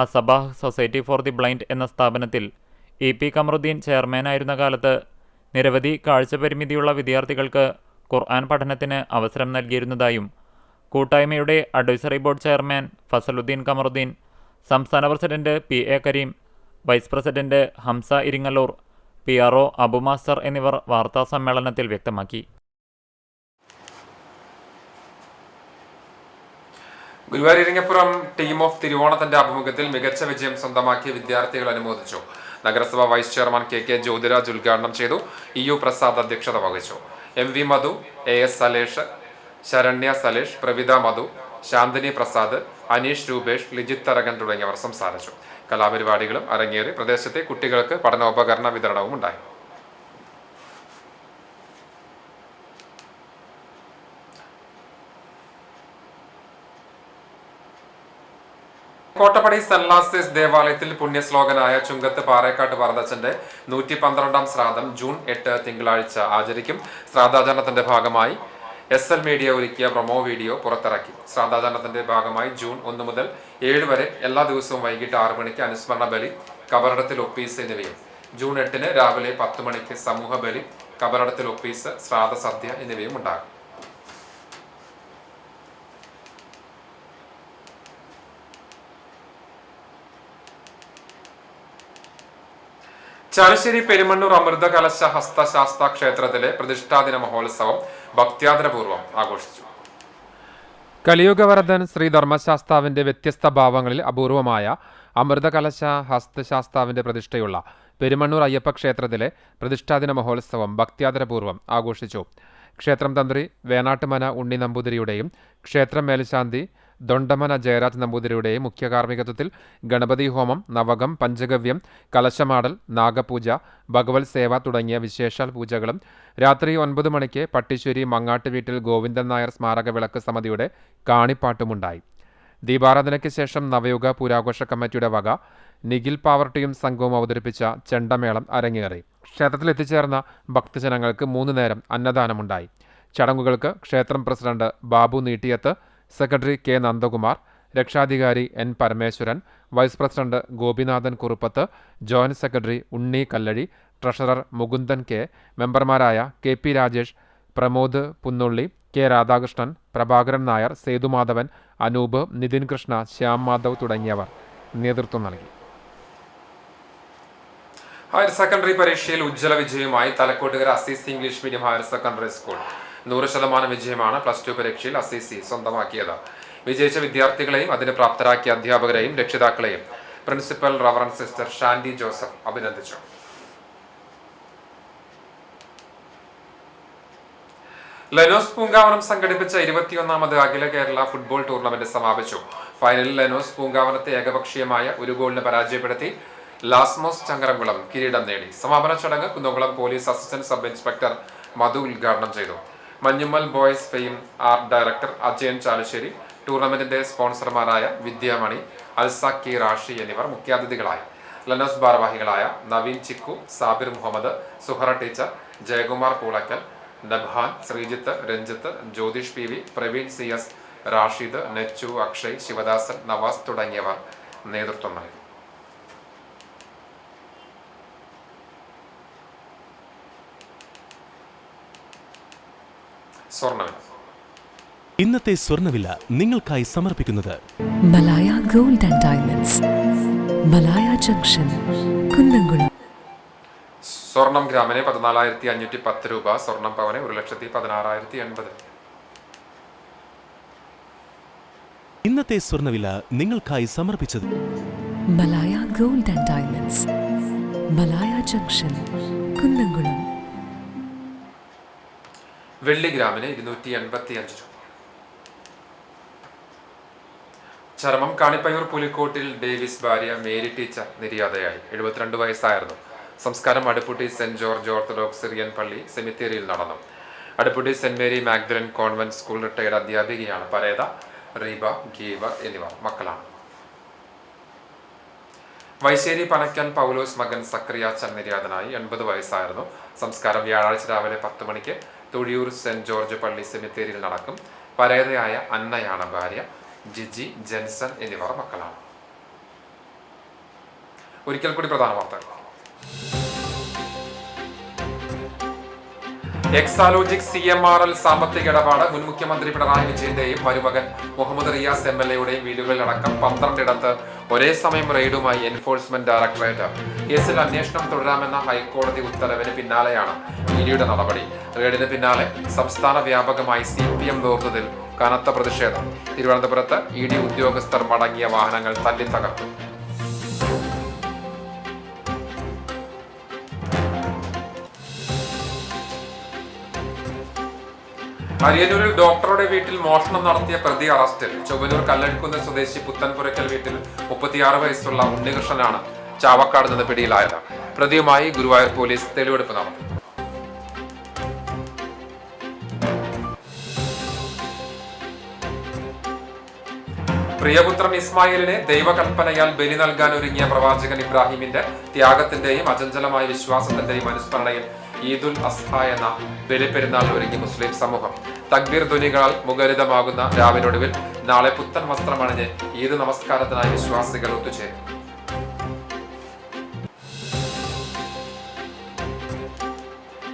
അസ്ബാഖ് സൊസൈറ്റി ഫോർ ദി ബ്ലൈൻഡ് എന്ന സ്ഥാപനത്തിൽ EP കമറുദ്ദീൻ ചെയർമാനായിരുന്ന കാലത്ത് നിരവധി കാഴ്ചപരിമിതിയുള്ള വിദ്യാർത്ഥികൾക്ക് ഖുർആൻ പഠനത്തിന് അവസരം നൽകിയിരുന്നതായും കൂട്ടായ്മയുടെ advisory board chairman Fazaluddeen Kamaruddeen, സംസ്ഥാന president PA Kareem, vice president Hamza Iringallur, PRO Abu master എന്നിവർ വാർത്താ സമ്മേളനത്തിൽ വ്യക്തമാക്കി. ഗുരുവായൂർ ഇരിങ്ങപ്പുറം ടീം ഓഫ് തിരുവോണത്തിന്റെ ആഭിമുഖ്യത്തിൽ മികച്ച വിജയം സ്വന്തമാക്കിയ വിദ്യാർത്ഥികൾ അനുമോദിച്ചു. നഗരസഭ വൈസ് ചെയർമാൻ കെ ജ്യോതിരാജ് ഉദ്ഘാടനം ചെയ്തു. EU പ്രസാദ് അധ്യക്ഷത വഹിച്ചു. MV മധു, AS സലേഷ്, ശരണ്യ സലേഷ്, പ്രവിത മധു, ശാന്തിനി പ്രസാദ്, അനീഷ് രൂപേഷ്, ലിജിത് തരകൻ തുടങ്ങിയവർ സംസാരിച്ചു. കലാപരിപാടികളും അരങ്ങേറി. പ്രദേശത്തെ കുട്ടികൾക്ക് പഠനോപകരണ വിതരണവും ഉണ്ടായി. കോട്ടപ്പടി സെന്റ് ലാസേഴ്സ് ദേവാലയത്തിൽ പുണ്യശ്ലോകനായ ചുങ്കത്ത് പാറേക്കാട്ട് വരദച്ചന്റെ 112ാം ശ്രാദ്ധം ജൂൺ 8 തിങ്കളാഴ്ച ആചരിക്കും. ശ്രാദ്ധാചരണത്തിന്റെ ഭാഗമായി SL മീഡിയ ഒരുക്കിയ പ്രൊമോ വീഡിയോ പുറത്തിറക്കി. ശ്രാദ്ധാചരണത്തിന്റെ ഭാഗമായി ജൂൺ 1 മുതൽ 7 വരെ എല്ലാ ദിവസവും വൈകിട്ട് 6 മണിക്ക് അനുസ്മരണ ബലി, കബറടത്തിൽ ഒപ്പീസ് എന്നിവയും ജൂൺ 8 രാവിലെ 10 മണിക്ക് സമൂഹ ബലി, കബറടത്തിൽ ഒപ്പീസ്, ശ്രാദ്ധ സദ്യ എന്നിവയും ഉണ്ടാകും. ചാലശ്ശേരി പെരുമണ്ണൂർ അമൃത കലശ ഹസ്തശാസ്ത്ര ക്ഷേത്രത്തിലെ പ്രതിഷ്ഠാദിന മഹോത്സവം ഭക്ത്യാദരപൂർവ്വം ആഘോഷിച്ചു. കലിയുഗവരദൻ ശ്രീ ധർമ്മശാസ്താവിന്റെ വ്യത്യസ്ത ഭാവങ്ങളിൽ അപൂർവമായ അമൃത കലശ ഹസ്തശാസ്താവിന്റെ പ്രതിഷ്ഠയുള്ള പെരുമണ്ണൂർ അയ്യപ്പ ക്ഷേത്രത്തിലെ പ്രതിഷ്ഠാദിന മഹോത്സവം ഭക്ത്യാദരപൂർവ്വം ആഘോഷിച്ചു. ക്ഷേത്രം തന്ത്രി വേണാട്ടുമന ഉണ്ണി നമ്പൂതിരിയുടെയും ക്ഷേത്രം മേൽശാന്തി ദൊണ്ടമന ജയരാജ് നമ്പൂതിരിയുടെയും മുഖ്യ കാർമ്മികത്വത്തിൽ ഗണപതി ഹോമം, നവകം, പഞ്ചഗവ്യം, കലശമാടൽ, നാഗപൂജ, ഭഗവത് സേവ തുടങ്ങിയ വിശേഷാൽ പൂജകളും രാത്രി 9 മണിക്ക് പട്ടിശ്ശേരി മങ്ങാട്ട് വീട്ടിൽ ഗോവിന്ദൻ നായർ സ്മാരക വിളക്ക് സമിതിയുടെ കാണിപ്പാട്ടുമുണ്ടായി. ദീപാരാധനയ്ക്ക് ശേഷം നവയുഗ പുരാഘോഷ കമ്മിറ്റിയുടെ വക നിഖിൽ പാവർട്ടിയും സംഘവും അവതരിപ്പിച്ച ചെണ്ടമേളം അരങ്ങേറി. ക്ഷേത്രത്തിൽ എത്തിച്ചേർന്ന ഭക്തജനങ്ങൾക്ക് 3 നേരം അന്നദാനമുണ്ടായി. ചടങ്ങുകൾക്ക് ക്ഷേത്രം president Babu Neettiyath, secretary K Nandakumar, രക്ഷാധികാരി N Parameswaran, vice president Gopinathan Kuruppath, joint secretary Unni Kallazhi, treasurer Mukundan K, മെമ്പർമാരായ KP രാജേഷ്, പ്രമോദ് പുന്നുള്ളി, K രാധാകൃഷ്ണൻ, പ്രഭാകരൻ നായർ, സേതുമാധവൻ, അനൂപ്, നിതിൻ കൃഷ്ണ, ശ്യാം മാധവ് തുടങ്ങിയവർ നേതൃത്വം നൽകി. ഹയർ സെക്കൻഡറി പരീക്ഷയിൽ ഉജ്ജ്വല വിജയവുമായി Thalakkottukara Assisi English medium higher secondary school. 100% വിജയമാണ് പ്ലസ് 2 പരീക്ഷയിൽ അസീസി സ്വന്തമാക്കിയത്. വിജയിച്ച വിദ്യാർത്ഥികളെയും അതിന് പ്രാപ്തരാക്കിയ അധ്യാപകരെയും രക്ഷിതാക്കളെയും principal reverend sister Shandy Joseph അഭിനന്ദിച്ചു. ലെനോസ് പൂങ്കാവനം സംഘടിപ്പിച്ച 21ാമത് അഖില കേരള ഫുട്ബോൾ ടൂർണമെന്റ് സമാപിച്ചു. ഫൈനലിൽ ലെനോസ് പൂങ്കാവനത്തെ ഏകപക്ഷീയമായ 1 ഗോളിന് പരാജയപ്പെടുത്തി ലാസ്മോസ് ചങ്ങരംകുളം കിരീടം നേടി. സമാപന ചടങ്ങ് Kunnamkulam police assistant sub inspector Madhu ഉദ്ഘാടനം ചെയ്തു. Manjummel boys fame art director Ajayan Chalissery, ടൂർണമെന്റിന്റെ സ്പോൺസർമാരായ വിദ്യാമണി, അൽസാക്കി റാഷി എന്നിവർ മുഖ്യാതിഥികളായി. ലെനോസ് ഭാരവാഹികളായ നവീൻ ചിക്കു, സാബിർ മുഹമ്മദ്, സുഹറ ടീച്ചർ, ജയകുമാർ പൂളക്കൽ, നബ്ഹാൻ, ശ്രീജിത്ത്, രഞ്ജിത്ത്, ജ്യോതിഷ് PV, പ്രവീൺ CS, റാഷിദ്, നെച്ചു, അക്ഷയ്, ശിവദാസൻ, നവാസ് തുടങ്ങിയവർ നേതൃത്വം നൽകി. സ്വർണ്ണവില. ഇന്നത്തെ സ്വർണ്ണവില നിങ്ങൾക്കായി സമർപ്പിക്കുന്നത് Malaya gold and diamonds, Malaya junction, Kunnamkulam. സ്വർണം ഗ്രാമിന് 14,510 രൂപ, സ്വർണം പവന് 1,16,080. ഇന്നത്തെ സ്വർണ്ണവില നിങ്ങൾക്കായി സമർപ്പിച്ചത് Malaya gold and diamonds, Malaya junction, Kunnamkulam. വെള്ളി ഗ്രാമിന് 285 രൂപ. ചരമം. കാണിപ്പയ്യൂർ പുലിക്കോട്ടിൽ ഡേവിസ് ഭാര്യ മേരി ടീച്ചർ നിര്യാതയായി. 72 വയസ്സായിരുന്നു. സംസ്കാരം Aduputty saint George orthodox Syrian പള്ളി സെമിത്തേരിയിൽ നടന്നു. Aduputty saint Mary Magdalene convent school retired അധ്യാപികയാണ് പരേത. റീബ, ഗീവ എന്നിവർ മക്കളാണ്. വൈശ്ശേരി പനക്കൽ പൗലോസ് മകൻ സക്രിയാച്ചൻ നിര്യാതനായി. 80 വയസ്സായിരുന്നു. സംസ്കാരം വ്യാഴാഴ്ച രാവിലെ 10 മണിക്ക് തൊഴിയൂർ സെന്റ് ജോർജ് പള്ളി സെമിത്തേരിയിൽ നടക്കും. പരേതയായ അന്നയാണ് ഭാര്യ. ജിജി, ജെൻസൺ എന്നിവർ മക്കളാണ്. ഒരിക്കൽ കൂടി പ്രധാന വാർത്തകൾ. എക്സാലോജിക് CMRL സാമ്പത്തിക ഇടപാട് മുൻ മുഖ്യമന്ത്രി പിണറായി വിജയന്റെയും മരുമകൻ മുഹമ്മദ് റിയാസ് MLAയുടെയും വീടുകളിലടക്കം 12 ഇടത്ത് ഒരേ സമയം റെയ്ഡുമായി എൻഫോഴ്സ്മെന്റ് ഡയറക്ടറേറ്റ്. കേസിൽ അന്വേഷണം തുടരാമെന്ന ഹൈക്കോടതി ഉത്തരവിന് പിന്നാലെയാണ് ഇഡിയുടെ നടപടി. റെയ്ഡിന് പിന്നാലെ സംസ്ഥാന വ്യാപകമായി CPM നേതൃത്വത്തിൽ കനത്ത പ്രതിഷേധം. തിരുവനന്തപുരത്ത് ED ഉദ്യോഗസ്ഥർ മടങ്ങിയ വാഹനങ്ങൾ തല്ലി തകർത്തു. അരിയന്നൂരിൽ ഡോക്ടറുടെ വീട്ടിൽ മോഷണം നടത്തിയ പ്രതി അറസ്റ്റിൽ. ചൊവ്വനൂർ കല്ലഴിക്കുന്ന് സ്വദേശി പുത്തൻപുരയ്ക്കൽ വീട്ടിൽ 36 വയസ്സുള്ള ഉണ്ണികൃഷ്ണനാണ് ചാവക്കാട് നിന്ന് പിടിയിലായത്. പ്രതിയുമായി ഗുരുവായൂർ പോലീസ് തെളിവെടുപ്പ് നടത്തി. പ്രിയപുത്രൻ ഇസ്മായിലിനെ ദൈവകൽപ്പനയാൽ ബലി നൽകാൻ ഒരുങ്ങിയ പ്രവാചകൻ ഇബ്രാഹിമിന്റെ ത്യാഗത്തിന്റെയും അചഞ്ചലമായ വിശ്വാസത്തിന്റെയും അനുസ്മരണയിൽ ഈദുൽ അസ്ഹ എന്ന ബലിപ്പെരുന്നാൾ ഒരുങ്ങി മുസ്ലിം സമൂഹം. തക്ബീർ ധ്വനികളാൽ മുഖരിതമാകുന്ന രാവിനൊടുവിൽ നാളെ പുത്തൻ വസ്ത്രമണിഞ്ഞ് ഈദ് നമസ്കാരത്തിനായി വിശ്വാസികൾ ഒത്തുചേരും.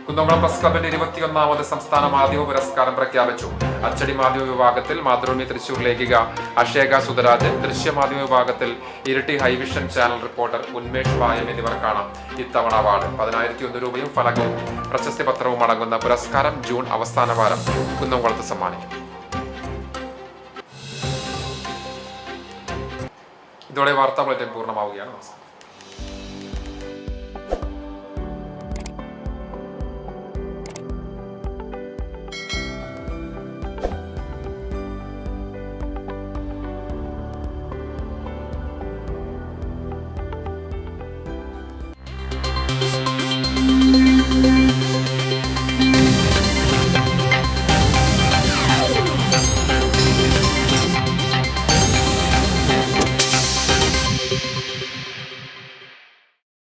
കുന്നംകുളം പ്രസ് ക്ലബിന്റെ 21ാമത് സംസ്ഥാന മാധ്യമ പുരസ്കാരം പ്രഖ്യാപിച്ചു. അച്ചടി മാധ്യമ വിഭാഗത്തിൽ മാതൃഭൂമി തൃശൂർ ലേഖിക അക്ഷേക സുധരാജൻ, ദൃശ്യമാധ്യമ വിഭാഗത്തിൽ Iritty highvision channel reporter Unmesh പായം എന്നിവർക്കാണ് ഇത്തവണ അവാർഡ്. 10,001 രൂപയും ഫലകവും പ്രശസ്തി പത്രവും അടങ്ങുന്ന പുരസ്കാരം ജൂൺ അവസാന വാരം കുന്നംകുളത്ത് സമ്മാനിക്കും. ഇതോടെ വാർത്താ ബുള്ളറ്റിൻ പൂർണ്ണമാവുകയാണ്. നമസ്കാരം.